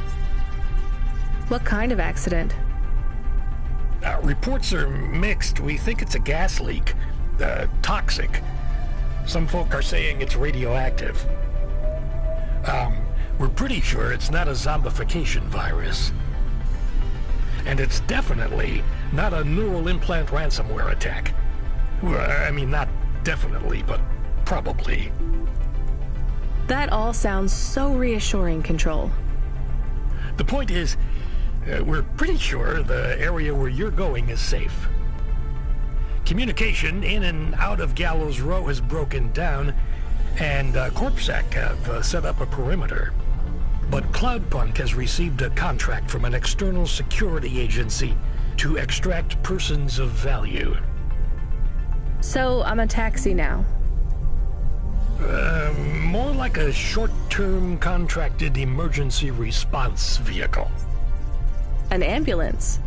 What kind of accident? Reports are mixed. We think it's a gas leak. Toxic. Some folk are saying it's radioactive. We're pretty sure it's not a zombification virus. And it's definitely not a neural implant ransomware attack. Well, I mean, not definitely, but probably. That all sounds so reassuring, Control. The point is, we're pretty sure the area where you're going is safe. Communication in and out of Gallows Row has broken down, and CorpSec have set up a perimeter. But Cloudpunk has received a contract from an external security agency to extract persons of value. So I'm a taxi now? More like a short-term contracted emergency response vehicle. An ambulance?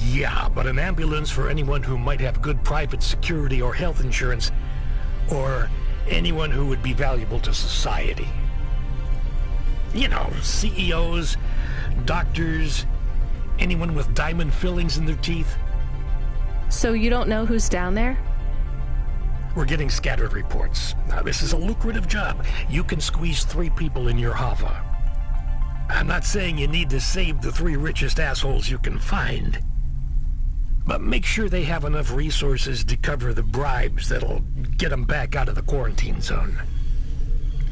Yeah, but an ambulance for anyone who might have good private security or health insurance, or anyone who would be valuable to society. You know, CEOs, doctors, anyone with diamond fillings in their teeth. So you don't know who's down there? We're getting scattered reports. Now, this is a lucrative job. You can squeeze 3 people in your hover. I'm not saying you need to save the 3 richest assholes you can find. But make sure they have enough resources to cover the bribes that'll get them back out of the quarantine zone.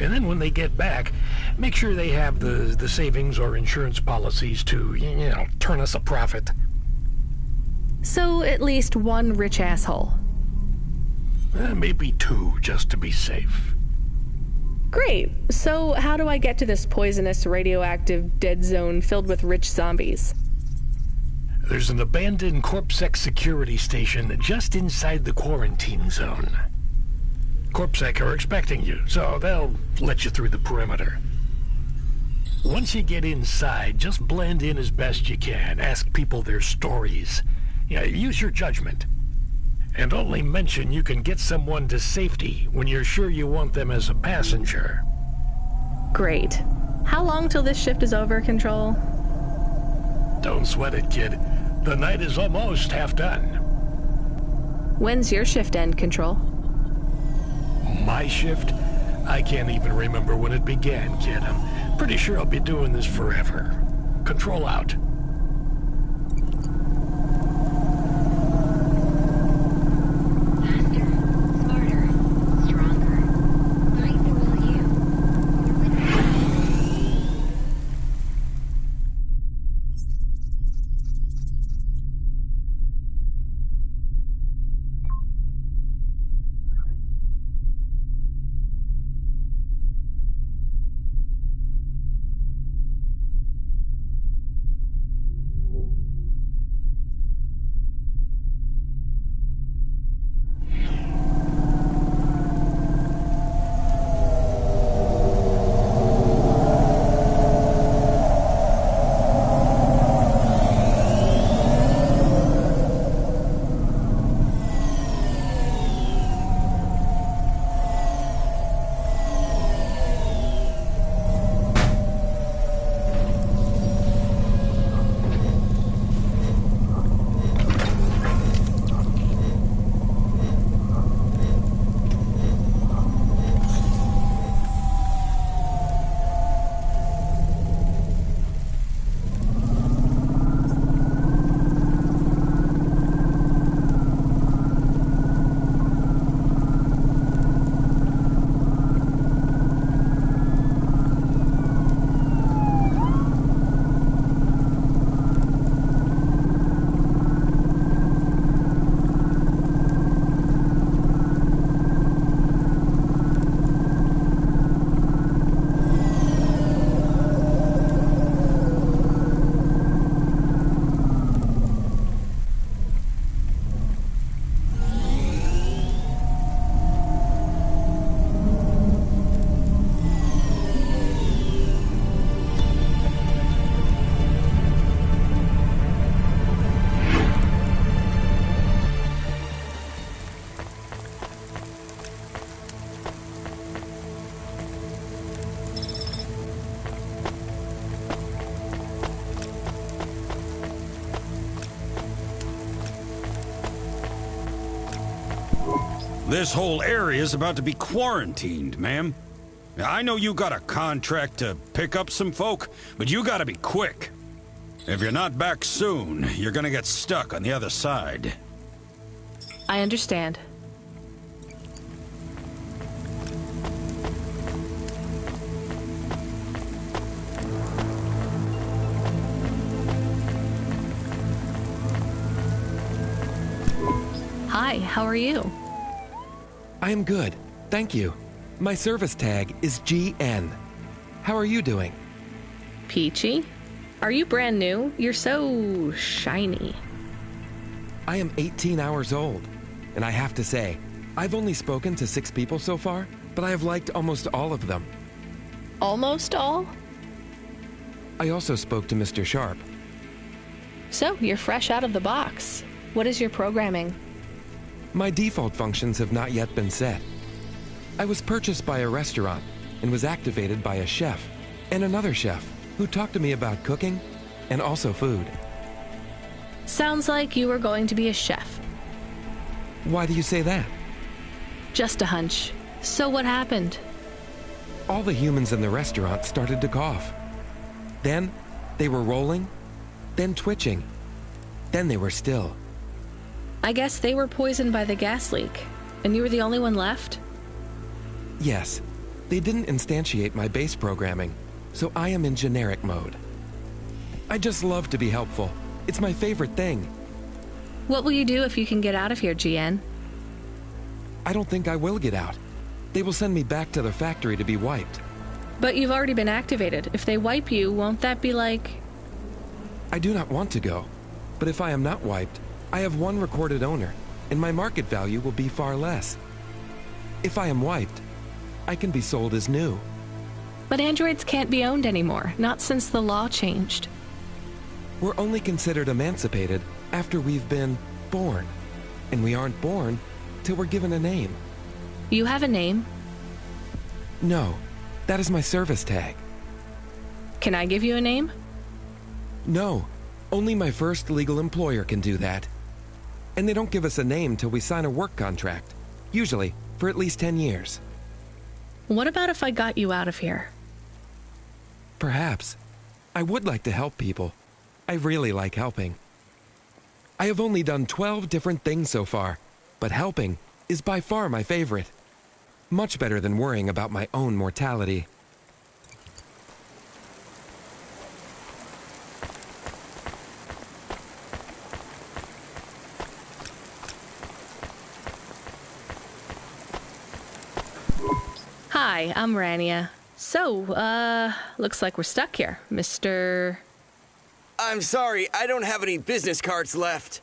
And then when they get back, make sure they have the savings or insurance policies to, you know, turn us a profit. So at least 1 rich asshole. Maybe 2, just to be safe. Great. So how do I get to this poisonous, radioactive dead zone filled with rich zombies? There's an abandoned CorpSec security station just inside the quarantine zone. CorpSec are expecting you, so they'll let you through the perimeter. Once you get inside, just blend in as best you can. Ask people their stories. Use your judgment. And only mention you can get someone to safety when you're sure you want them as a passenger. Great. How long till this shift is over, Control? Don't sweat it, kid. The night is almost half done. When's your shift end, Control? My shift? I can't even remember when it began, kid. I'm Pretty sure I'll be doing this forever. Control out. This whole area is about to be quarantined, ma'am. I know you got a contract to pick up some folk, but you gotta be quick. If you're not back soon, you're gonna get stuck on the other side. I understand. Hi, how are you? I am good, thank you. My service tag is GN. How are you doing? Peachy? Are you brand new? You're so shiny. I am 18 hours old, and I have to say, I've only spoken to 6 people so far, but I have liked almost all of them. Almost all? I also spoke to Mr. Sharp. So, you're fresh out of the box. What is your programming? My default functions have not yet been set. I was purchased by a restaurant and was activated by a chef and another chef who talked to me about cooking and also food. Sounds like you were going to be a chef. Why do you say that? Just a hunch. So what happened? All the humans in the restaurant started to cough. Then they were rolling, then twitching, then they were still. I guess they were poisoned by the gas leak, and you were the only one left? Yes, they didn't instantiate my base programming, so I am in generic mode. I just love to be helpful. It's my favorite thing. What will you do if you can get out of here, GN? I don't think I will get out. They will send me back to the factory to be wiped. But you've already been activated. If they wipe you, won't that be like... I do not want to go, but if I am not wiped, I have one recorded owner, and my market value will be far less. If I am wiped, I can be sold as new. But androids can't be owned anymore, not since the law changed. We're only considered emancipated after we've been born, and we aren't born till we're given a name. You have a name? No, that is my service tag. Can I give you a name? No, only my first legal employer can do that. And they don't give us a name till we sign a work contract, usually for at least 10 years. What about if I got you out of here? Perhaps. I would like to help people. I really like helping. I have only done 12 different things so far, but helping is by far my favorite. Much better than worrying about my own mortality. Hi, I'm Rania. So, looks like we're stuck here, Mr. I'm sorry, I don't have any business cards left.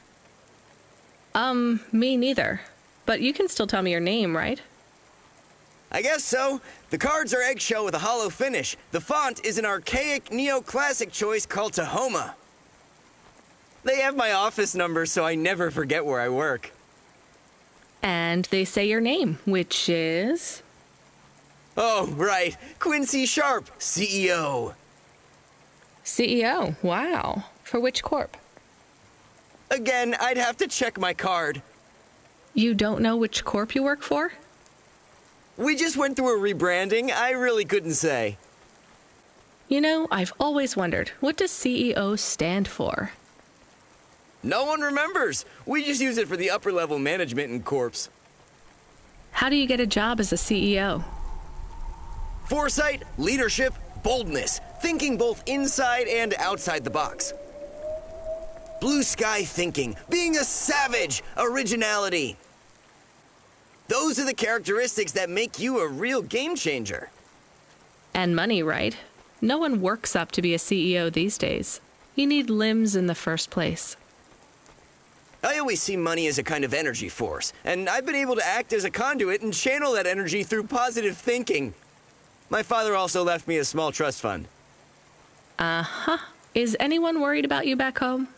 Me neither. But you can still tell me your name, right? I guess so. The cards are eggshell with a hollow finish. The font is an archaic neoclassic choice called Tahoma. They have my office number, so I never forget where I work. And they say your name, which is... Oh, right. Quincy Sharp, CEO. CEO? Wow. For which corp? Again, I'd have to check my card. You don't know which corp you work for? We just went through a rebranding. I really couldn't say. You know, I've always wondered, what does CEO stand for? No one remembers. We just use it for the upper-level management in corps. How do you get a job as a CEO? Foresight, leadership, boldness. Thinking both inside and outside the box. Blue sky thinking. Being a savage. Originality. Those are the characteristics that make you a real game changer. And money, right? No one works up to be a CEO these days. You need limbs in the first place. I always see money as a kind of energy force, and I've been able to act as a conduit and channel that energy through positive thinking. My father also left me a small trust fund. Uh-huh. Is anyone worried about you back home?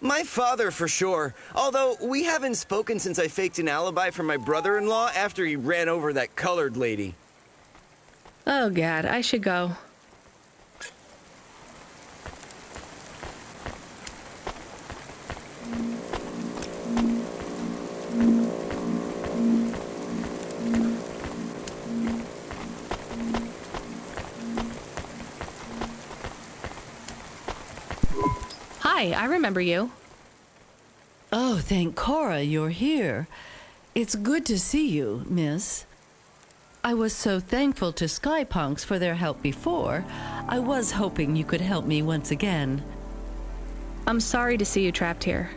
My father, for sure. Although, we haven't spoken since I faked an alibi for my brother-in-law after he ran over that colored lady. Oh, God, I should go. Hi, I remember you. Oh, thank Cora you're here. It's good to see you, miss. I was so thankful to Skypunks for their help before. I was hoping you could help me once again. I'm sorry to see you trapped here.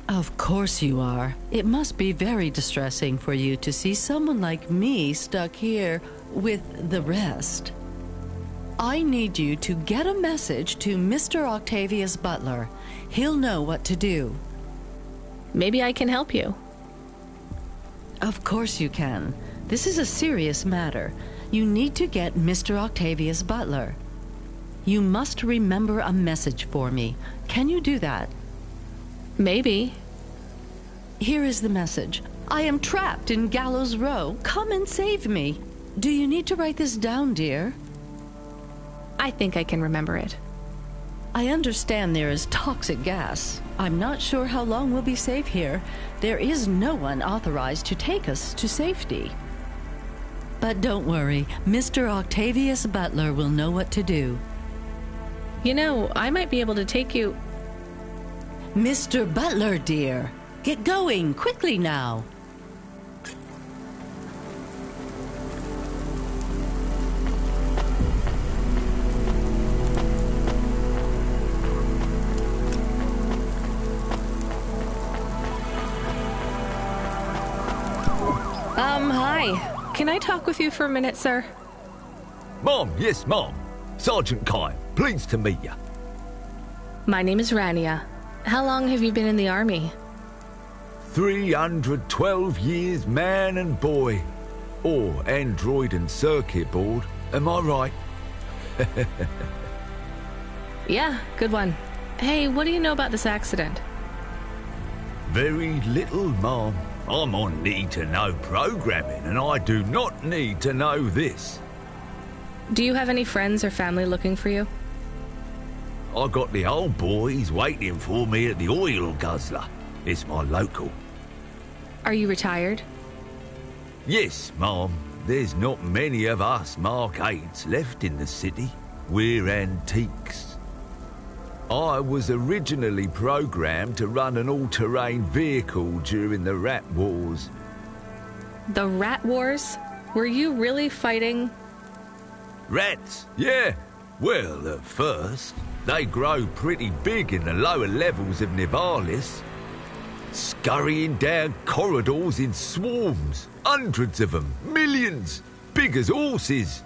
Of course you are. It must be very distressing for you to see someone like me stuck here with the rest. I need you to get a message to Mr. Octavius Butler. He'll know what to do. Maybe I can help you. Of course you can. This is a serious matter. You need to get Mr. Octavius Butler. You must remember a message for me. Can you do that? Maybe. Here is the message. I am trapped in Gallows Row. Come and save me. Do you need to write this down, dear? I think I can remember it. I understand there is toxic gas. I'm not sure how long we'll be safe here. There is no one authorized to take us to safety. But don't worry, Mr. Octavius Butler will know what to do. You know, I might be able to take you... Mr. Butler, dear, get going, quickly now. Hi. Can I talk with you for a minute, sir? Mom, yes, Mom. Sergeant Kai, pleased to meet you. My name is Rania. How long have you been in the army? 312 years, man and boy. Or android and circuit board, am I right? Yeah, good one. Hey, what do you know about this accident? Very little, Mom. I'm on need-to-know programming, and I do not need to know this. Do you have any friends or family looking for you? I got the old boys waiting for me at the oil guzzler. It's my local. Are you retired? Yes, Mom. there's not many of us Mark 8s left in the city. We're antiques. I was originally programmed to run an all-terrain vehicle during the Rat Wars. The Rat Wars? Were you really fighting? Rats, yeah. Well, at first, they grow pretty big in the lower levels of Nivalis, scurrying down corridors in swarms, hundreds of them, millions, big as horses.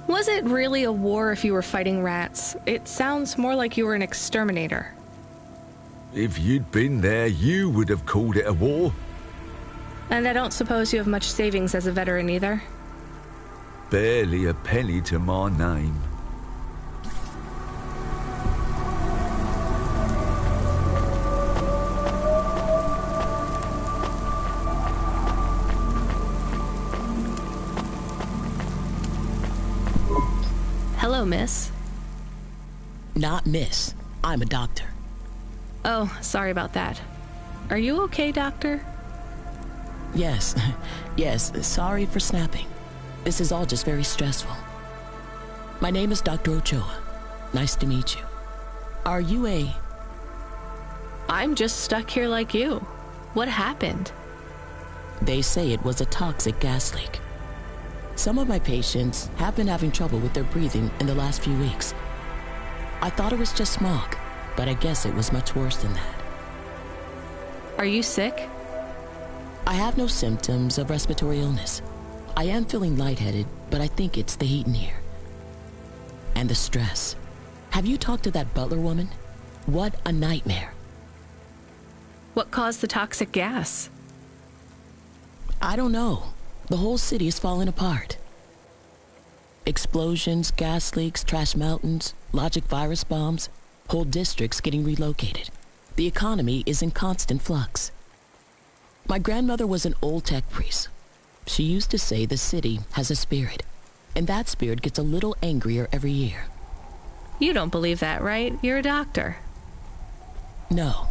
Was it really a war if you were fighting rats? It sounds more like you were an exterminator. If you'd been there, you would have called it a war. And I don't suppose you have much savings as a veteran either? Barely a penny to my name. Hello, miss. Not miss. I'm a doctor. Oh, sorry about that. Are you okay, doctor? Yes. Yes, sorry for snapping. This is all just very stressful. My name is Dr. Ochoa. Nice to meet you. Are you a... I'm just stuck here like you. What happened? They say it was a toxic gas leak. Some of my patients have been having trouble with their breathing in the last few weeks. I thought it was just smog, but I guess it was much worse than that. Are you sick? I have no symptoms of respiratory illness. I am feeling lightheaded, but I think it's the heat in here. And the stress. Have you talked to that butler woman? What a nightmare. What caused the toxic gas? I don't know. The whole city is falling apart. Explosions, gas leaks, trash mountains, logic virus bombs, whole districts getting relocated. The economy is in constant flux. My grandmother was an old tech priest. She used to say the city has a spirit, and that spirit gets a little angrier every year. You don't believe that, right? You're a doctor. No,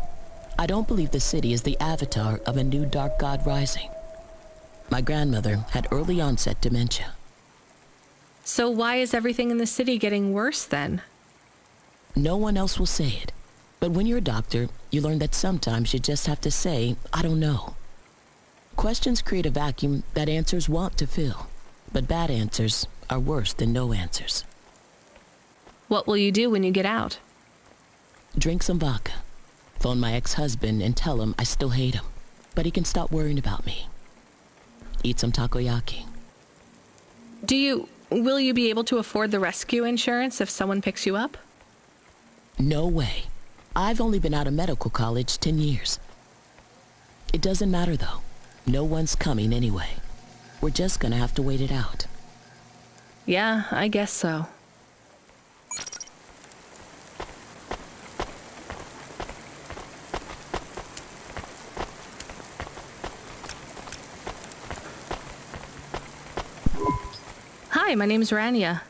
I don't believe the city is the avatar of a new dark god rising. My grandmother had early onset dementia. So why is everything in the city getting worse then? No one else will say it. But when you're a doctor, you learn that sometimes you just have to say, I don't know. Questions create a vacuum that answers want to fill. But bad answers are worse than no answers. What will you do when you get out? Drink some vodka. Phone my ex-husband and tell him I still hate him, but he can stop worrying about me. Eat some takoyaki. Will you be able to afford the rescue insurance if someone picks you up? No way. I've only been out of medical college 10 years. It doesn't matter though. No one's coming anyway. We're just gonna have to wait it out. Yeah, I guess so. Hi, my name's Rania.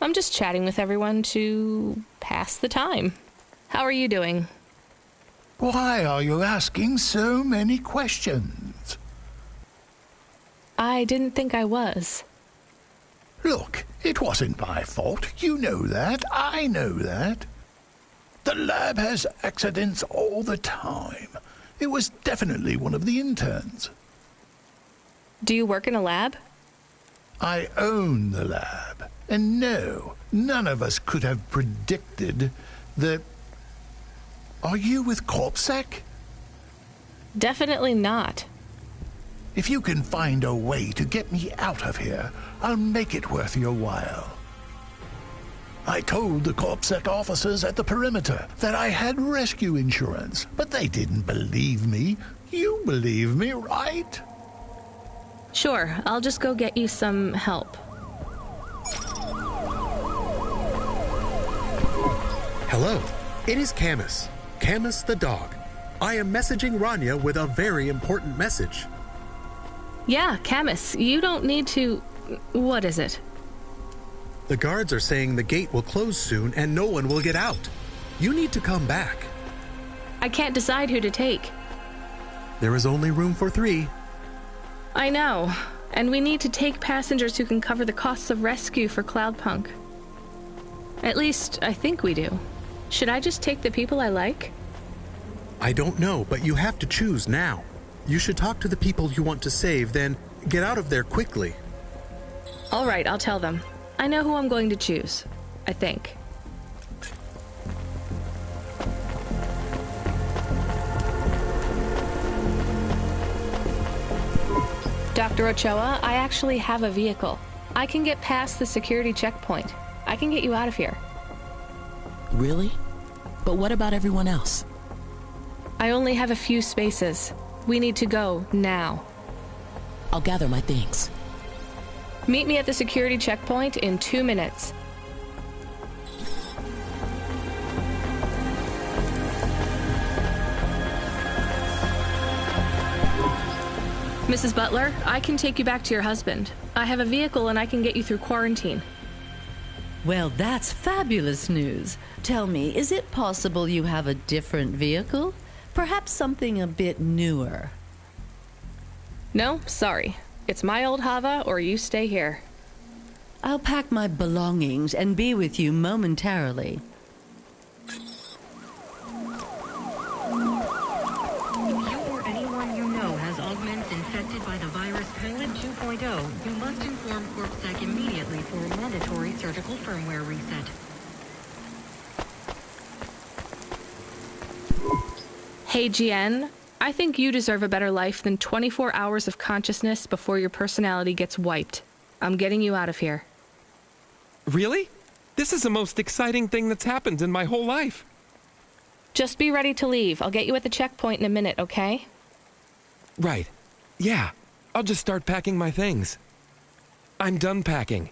I'm just chatting with everyone to pass the time. How are you doing? Why are you asking so many questions? I didn't think I was. Look, it wasn't my fault. You know that. I know that. The lab has accidents all the time. It was definitely one of the interns. Do you work in a lab? I own the lab. And no, none of us could have predicted that... Are you with CorpSec? Definitely not. If you can find a way to get me out of here, I'll make it worth your while. I told the CorpSec officers at the perimeter that I had rescue insurance, but they didn't believe me. You believe me, right? Sure, I'll just go get you some help. Hello, it is Camus. Camus the dog. I am messaging Rania with a very important message. Yeah, Camus, you don't need to... What is it? The guards are saying the gate will close soon and no one will get out. You need to come back. I can't decide who to take. There is only room for 3. I know. And we need to take passengers who can cover the costs of rescue for Cloudpunk. At least, I think we do. Should I just take the people I like? I don't know, but you have to choose now. You should talk to the people you want to save, then get out of there quickly. All right, I'll tell them. I know who I'm going to choose. I think. Dr. Ochoa, I actually have a vehicle. I can get past the security checkpoint. I can get you out of here. Really? But what about everyone else? I only have a few spaces. We need to go now. I'll gather my things. Meet me at the security checkpoint in 2 minutes. Mrs. Butler, I can take you back to your husband. I have a vehicle and I can get you through quarantine. Well, that's fabulous news. Tell me, is it possible you have a different vehicle? Perhaps something a bit newer? No, sorry. It's my old Hava or you stay here. I'll pack my belongings and be with you momentarily. You must inform CorpSec immediately for a mandatory surgical firmware reset. Hey, GN. I think you deserve a better life than 24 hours of consciousness before your personality gets wiped. I'm getting you out of here. Really? This is the most exciting thing that's happened in my whole life. Just be ready to leave. I'll get you at the checkpoint in a minute, okay? Right. Yeah. I'll just start packing my things. I'm done packing.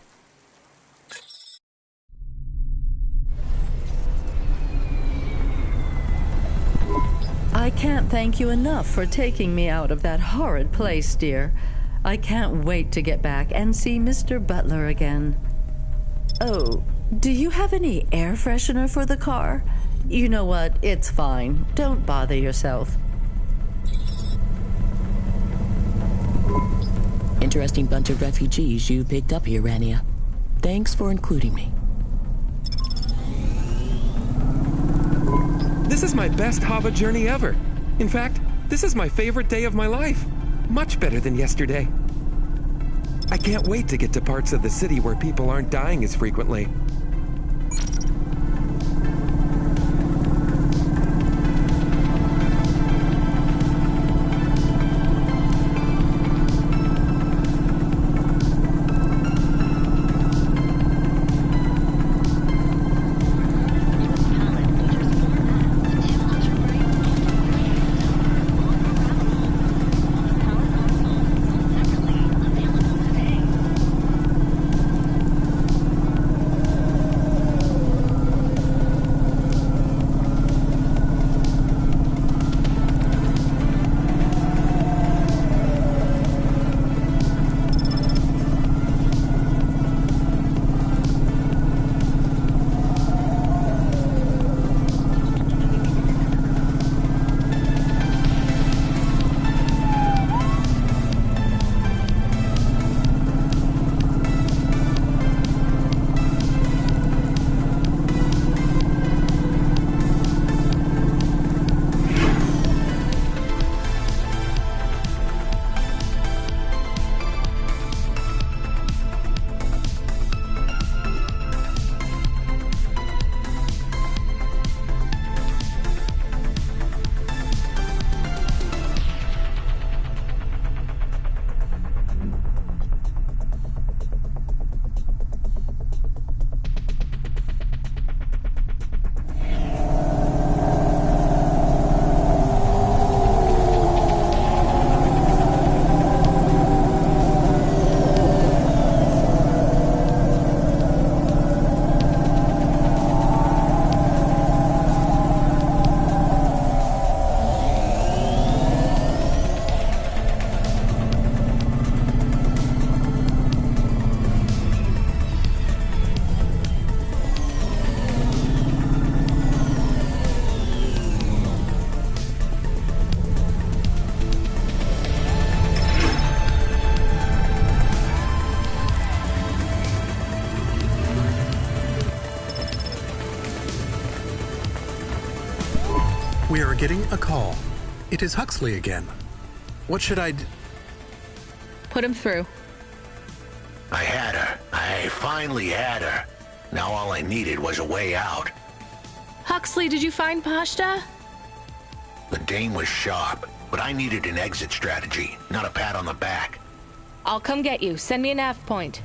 I can't thank you enough for taking me out of that horrid place, dear. I can't wait to get back and see Mr. Butler again. Oh, do you have any air freshener for the car? You know what? It's fine. Don't bother yourself. Interesting bunch of refugees you picked up here, Rania. Thanks for including me. This is my best Hava journey ever. In fact, this is my favorite day of my life. Much better than yesterday. I can't wait to get to parts of the city where people aren't dying as frequently. We are getting a call. It is Huxley again. What should I Put him through. I had her. I finally had her. Now all I needed was a way out. Huxley, did you find Pashta? The dame was sharp, but I needed an exit strategy, not a pat on the back. I'll come get you. Send me a nav point.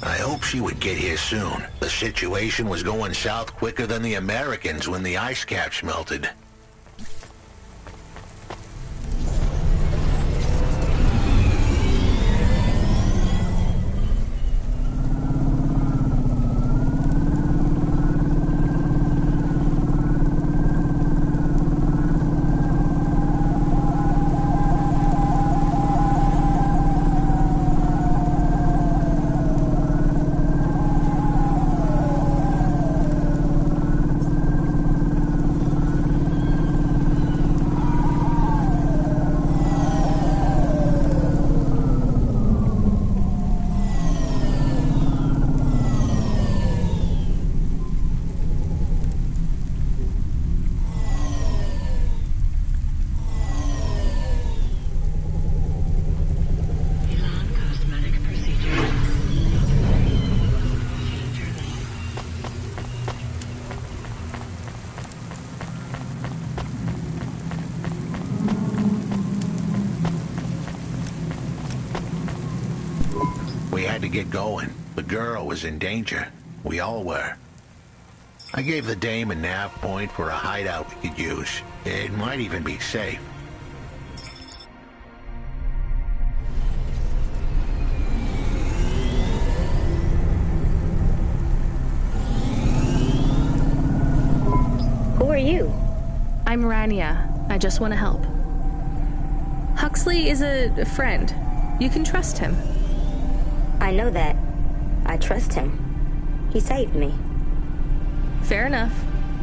I hope she would get here soon. The situation was going south quicker than the Americans when the ice caps melted. We had to get going. The girl was in danger. We all were. I gave the dame a nav point for a hideout we could use. It might even be safe. Who are you? I'm Rania. I just want to help. Huxley is a friend. You can trust him. I know that. I trust him. He saved me. Fair enough.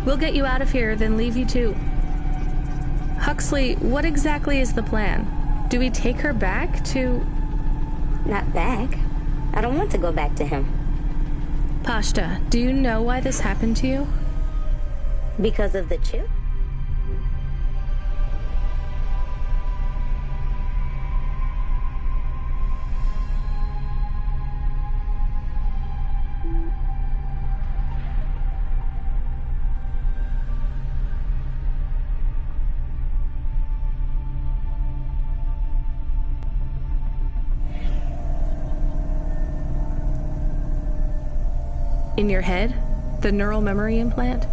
We'll get you out of here, then leave you to... Huxley, what exactly is the plan? Do we take her back to... Not back. I don't want to go back to him. Pashta, do you know why this happened to you? Because of the chip? In your head? The neural memory implant?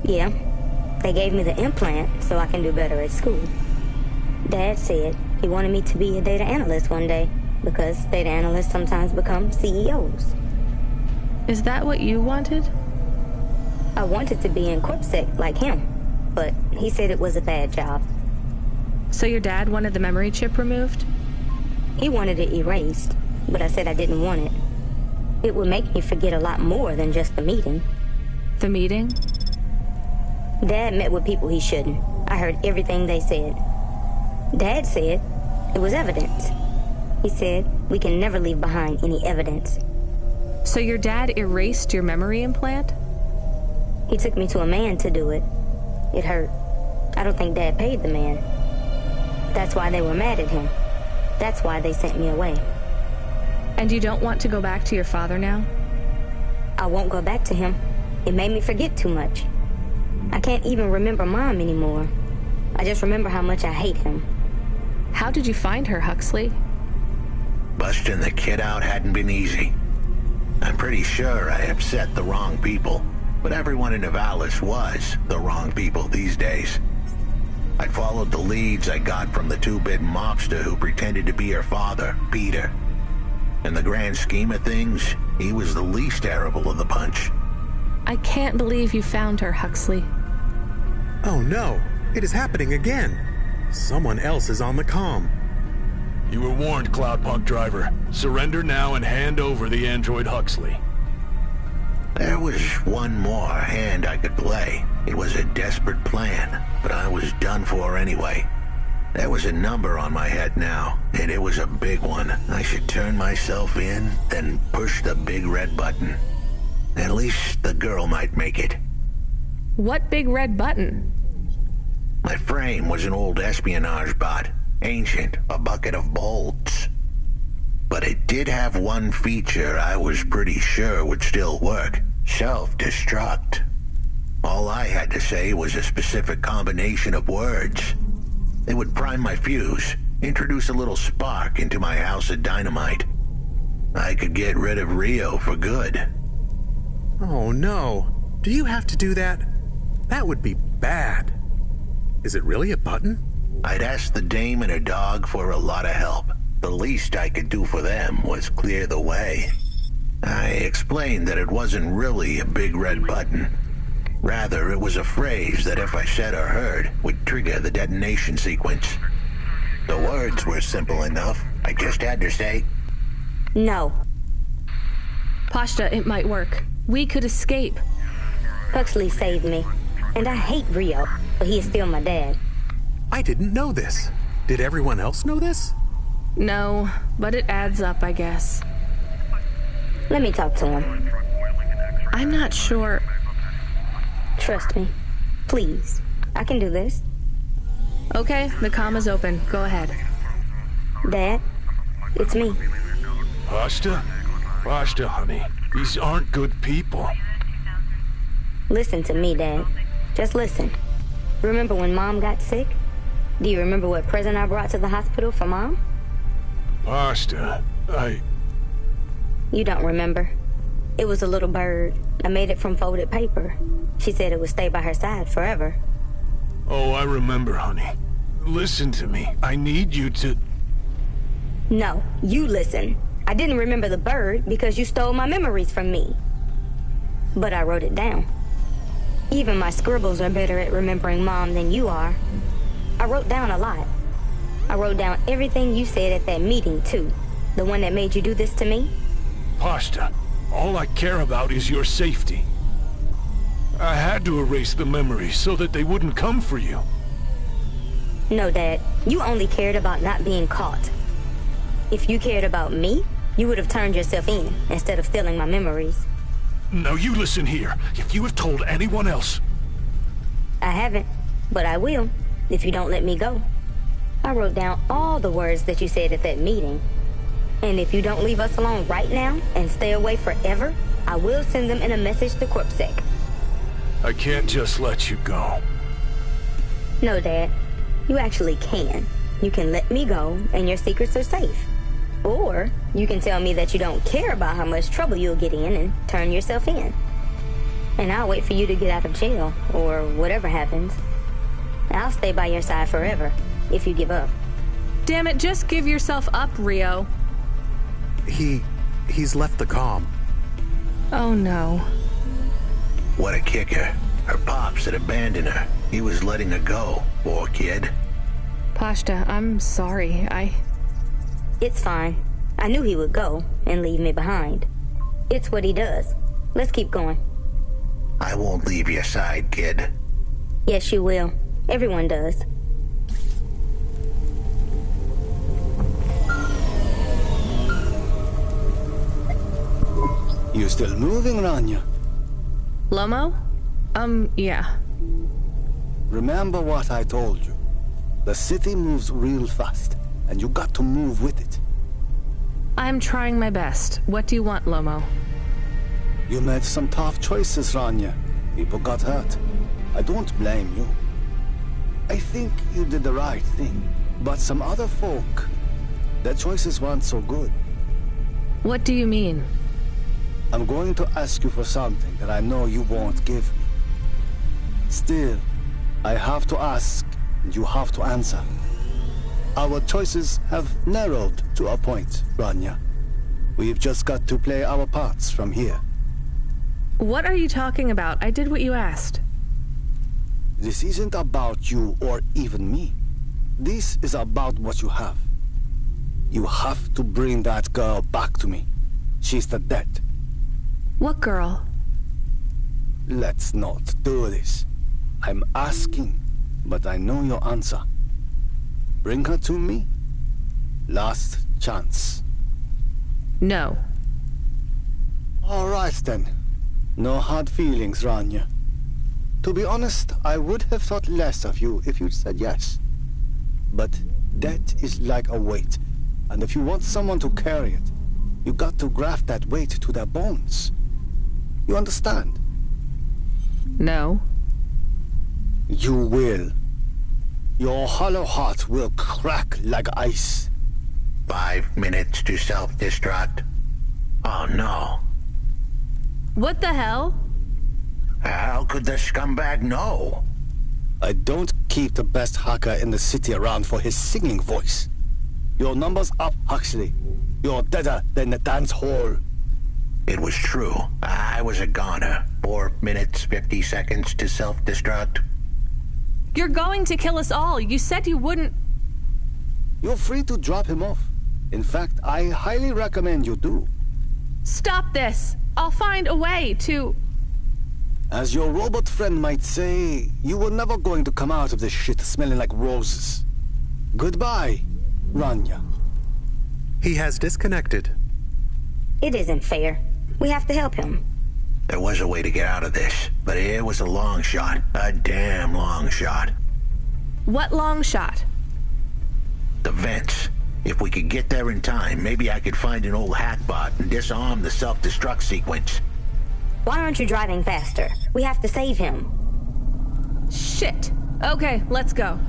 Yeah. They gave me the implant so I can do better at school. Dad said he wanted me to be a data analyst one day because data analysts sometimes become CEOs. Is that what you wanted? I wanted to be in CorpSec like him, but he said it was a bad job. So your dad wanted the memory chip removed? He wanted it erased, but I said I didn't want it. It would make me forget a lot more than just the meeting. The meeting? Dad met with people he shouldn't. I heard everything they said. Dad said it was evidence. He said we can never leave behind any evidence. So your dad erased your memory implant? He took me to a man to do it. It hurt. I don't think Dad paid the man. That's why they were mad at him. That's why they sent me away. And you don't want to go back to your father now? I won't go back to him. It made me forget too much. I can't even remember Mom anymore. I just remember how much I hate him. How did you find her, Huxley? Busting the kid out hadn't been easy. I'm pretty sure I upset the wrong people, but everyone in Nivalis was the wrong people these days. I followed the leads I got from the two-bit mobster who pretended to be her father, Peter. In the grand scheme of things, he was the least terrible of the bunch. I can't believe you found her, Huxley. Oh no, it is happening again. Someone else is on the comm. You were warned, Cloudpunk driver. Surrender now and hand over the android Huxley. There was one more hand I could play. It was a desperate plan, but I was done for anyway. There was a number on my head now, and it was a big one. I should turn myself in, then push the big red button. At least the girl might make it. What big red button? My frame was an old espionage bot. Ancient, a bucket of bolts. But it did have one feature I was pretty sure would still work. Self-destruct. All I had to say was a specific combination of words. It would prime my fuse, introduce a little spark into my house of dynamite. I could get rid of Rio for good. Oh no. Do you have to do that? That would be bad. Is it really a button? I'd asked the dame and her dog for a lot of help. The least I could do for them was clear the way. I explained that it wasn't really a big red button. Rather, it was a phrase that if I said or heard, would trigger the detonation sequence. The words were simple enough. I just had to say, No. Pashta, it might work. We could escape. Huxley saved me. And I hate Rio, but he is still my dad. I didn't know this. Did everyone else know this? No, but it adds up, I guess. Let me talk to him. I'm not sure. Trust me. Please. I can do this. Okay, the comm is open. Go ahead. Dad, it's me. Pashta? Pashta, honey. These aren't good people. Listen to me, Dad. Just listen. Remember when Mom got sick? Do you remember what present I brought to the hospital for Mom? Pashta, You don't remember. It was a little bird. I made it from folded paper. She said it would stay by her side forever. Oh, I remember, honey. Listen to me. I need you to... No, you listen. I didn't remember the bird because you stole my memories from me. But I wrote it down. Even my scribbles are better at remembering Mom than you are. I wrote down a lot. I wrote down everything you said at that meeting, too. The one that made you do this to me. Pashta, all I care about is your safety. I had to erase the memories so that they wouldn't come for you. No, Dad. You only cared about not being caught. If you cared about me, you would have turned yourself in instead of stealing my memories. Now you listen here. If you have told anyone else... I haven't, but I will, if you don't let me go. I wrote down all the words that you said at that meeting. And if you don't leave us alone right now and stay away forever, I will send them in a message to Corpsec. I can't just let you go. No, Dad. You actually can. You can let me go, and your secrets are safe. Or you can tell me that you don't care about how much trouble you'll get in and turn yourself in. And I'll wait for you to get out of jail, or whatever happens. I'll stay by your side forever, if you give up. Damn it, just give yourself up, Rio. He's left the comm. Oh no. What a kicker. Her pops had abandoned her. He was letting her go, poor kid. Pashta, I'm sorry. It's fine. I knew he would go and leave me behind. It's what he does. Let's keep going. I won't leave your side, kid. Yes, you will. Everyone does. You still moving, Rania? Lomo? Yeah. Remember what I told you. The city moves real fast, and you got to move with it. I'm trying my best. What do you want, Lomo? You made some tough choices, Rania. People got hurt. I don't blame you. I think you did the right thing. But some other folk, their choices weren't so good. What do you mean? I'm going to ask you for something that I know you won't give me. Still, I have to ask, and you have to answer. Our choices have narrowed to a point, Rania. We've just got to play our parts from here. What are you talking about? I did what you asked. This isn't about you or even me. This is about what you have. You have to bring that girl back to me. She's the dead. What girl? Let's not do this. I'm asking, but I know your answer. Bring her to me. Last chance. No. All right, then. No hard feelings, Rania. To be honest, I would have thought less of you if you'd said yes. But debt is like a weight, and if you want someone to carry it, you got to graft that weight to their bones. You understand? No. You will. Your hollow heart will crack like ice. 5 minutes to self-destruct. Oh no. What the hell? How could the scumbag know? I don't keep the best hacker in the city around for his singing voice. Your number's up, Huxley. You're deader than the dance hall. It was true. I was a goner. 4 minutes, 50 seconds to self-destruct. You're going to kill us all. You said you wouldn't... You're free to drop him off. In fact, I highly recommend you do. Stop this. I'll find a way to... As your robot friend might say, you were never going to come out of this shit smelling like roses. Goodbye, Rania. He has disconnected. It isn't fair. We have to help him. There was a way to get out of this, but it was a long shot. A damn long shot. What long shot? The vents. If we could get there in time, maybe I could find an old hackbot and disarm the self-destruct sequence. Why aren't you driving faster? We have to save him. Shit. Okay, let's go.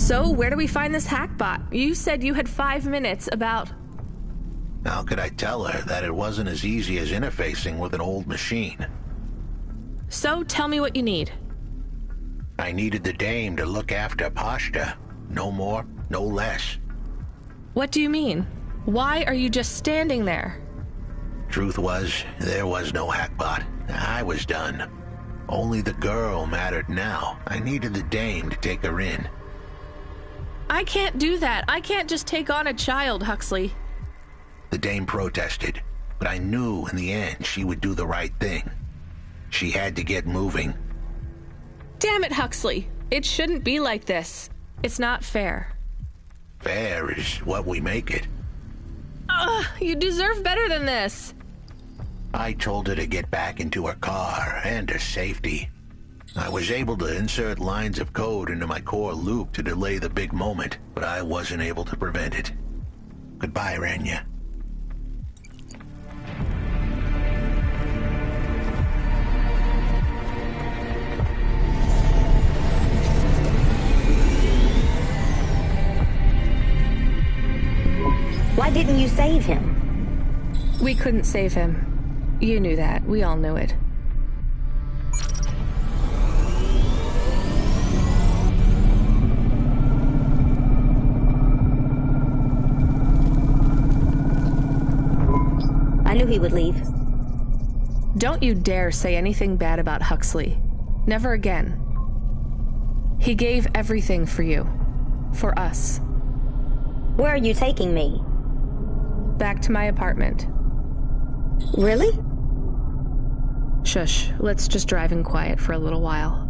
So, where do we find this hackbot? You said you had 5 minutes about... How could I tell her that it wasn't as easy as interfacing with an old machine? So, tell me what you need. I needed the dame to look after Pashta. No more, no less. What do you mean? Why are you just standing there? Truth was, there was no hackbot. I was done. Only the girl mattered now. I needed the dame to take her in. I can't do that. I can't just take on a child, Huxley. The dame protested, but I knew in the end she would do the right thing. She had to get moving. Damn it, Huxley. It shouldn't be like this. It's not fair. Fair is what we make it. Ugh, you deserve better than this. I told her to get back into her car and her safety. I was able to insert lines of code into my core loop to delay the big moment, but I wasn't able to prevent it. Goodbye, Renya. Why didn't you save him? We couldn't save him. You knew that. We all knew it. I knew he would leave. Don't you dare say anything bad about Huxley. Never again. He gave everything for you. For us. Where are you taking me? Back to my apartment. Really? Shush. Let's just drive in quiet for a little while.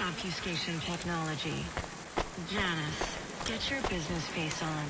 obfuscation technology. Janice, get your business face on.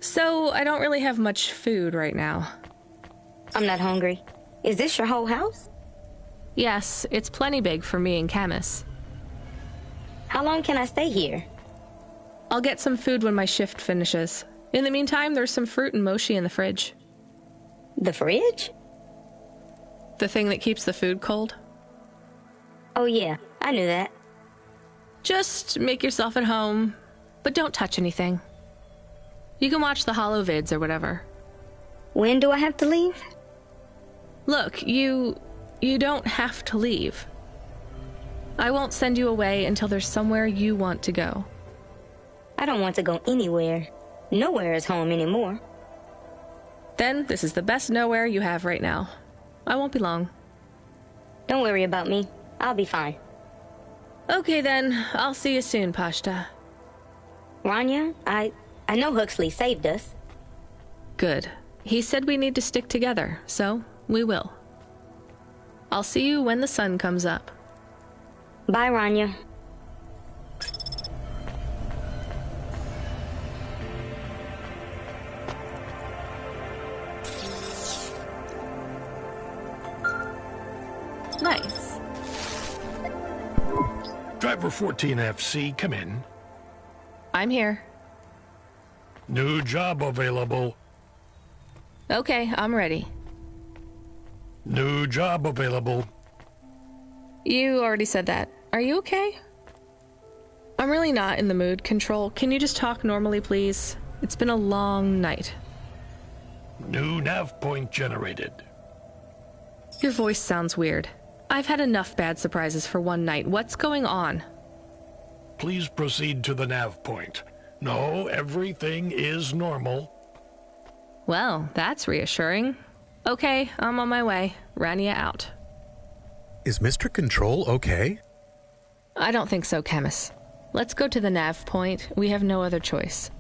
So, I don't really have much food right now. I'm not hungry. Is this your whole house? Yes, it's plenty big for me and Camus. How long can I stay here? I'll get some food when my shift finishes. In the meantime, there's some fruit and mochi in the fridge. The fridge? The thing that keeps the food cold? Oh yeah, I knew that. Just make yourself at home, but don't touch anything. You can watch the holo vids or whatever. When do I have to leave? Look, you don't have to leave. I won't send you away until there's somewhere you want to go. I don't want to go anywhere. Nowhere is home anymore. Then this is the best nowhere you have right now. I won't be long. Don't worry about me. I'll be fine. Okay then, I'll see you soon, Pashta. Rania, I know Huxley saved us. Good. He said we need to stick together, so we will. I'll see you when the sun comes up. Bye, Rania. Nice. Driver 14FC, come in. I'm here. New job available. Okay, I'm ready. New job available. You already said that. Are you okay? I'm really not in the mood, Control. Can you just talk normally, please? It's been a long night. New nav point generated. Your voice sounds weird. I've had enough bad surprises for one night. What's going on? Please proceed to the nav point. No, everything is normal. Well, that's reassuring. Okay, I'm on my way. Rania out. Is Mr. Control okay? I don't think so, Camus. Let's go to the nav point. We have no other choice.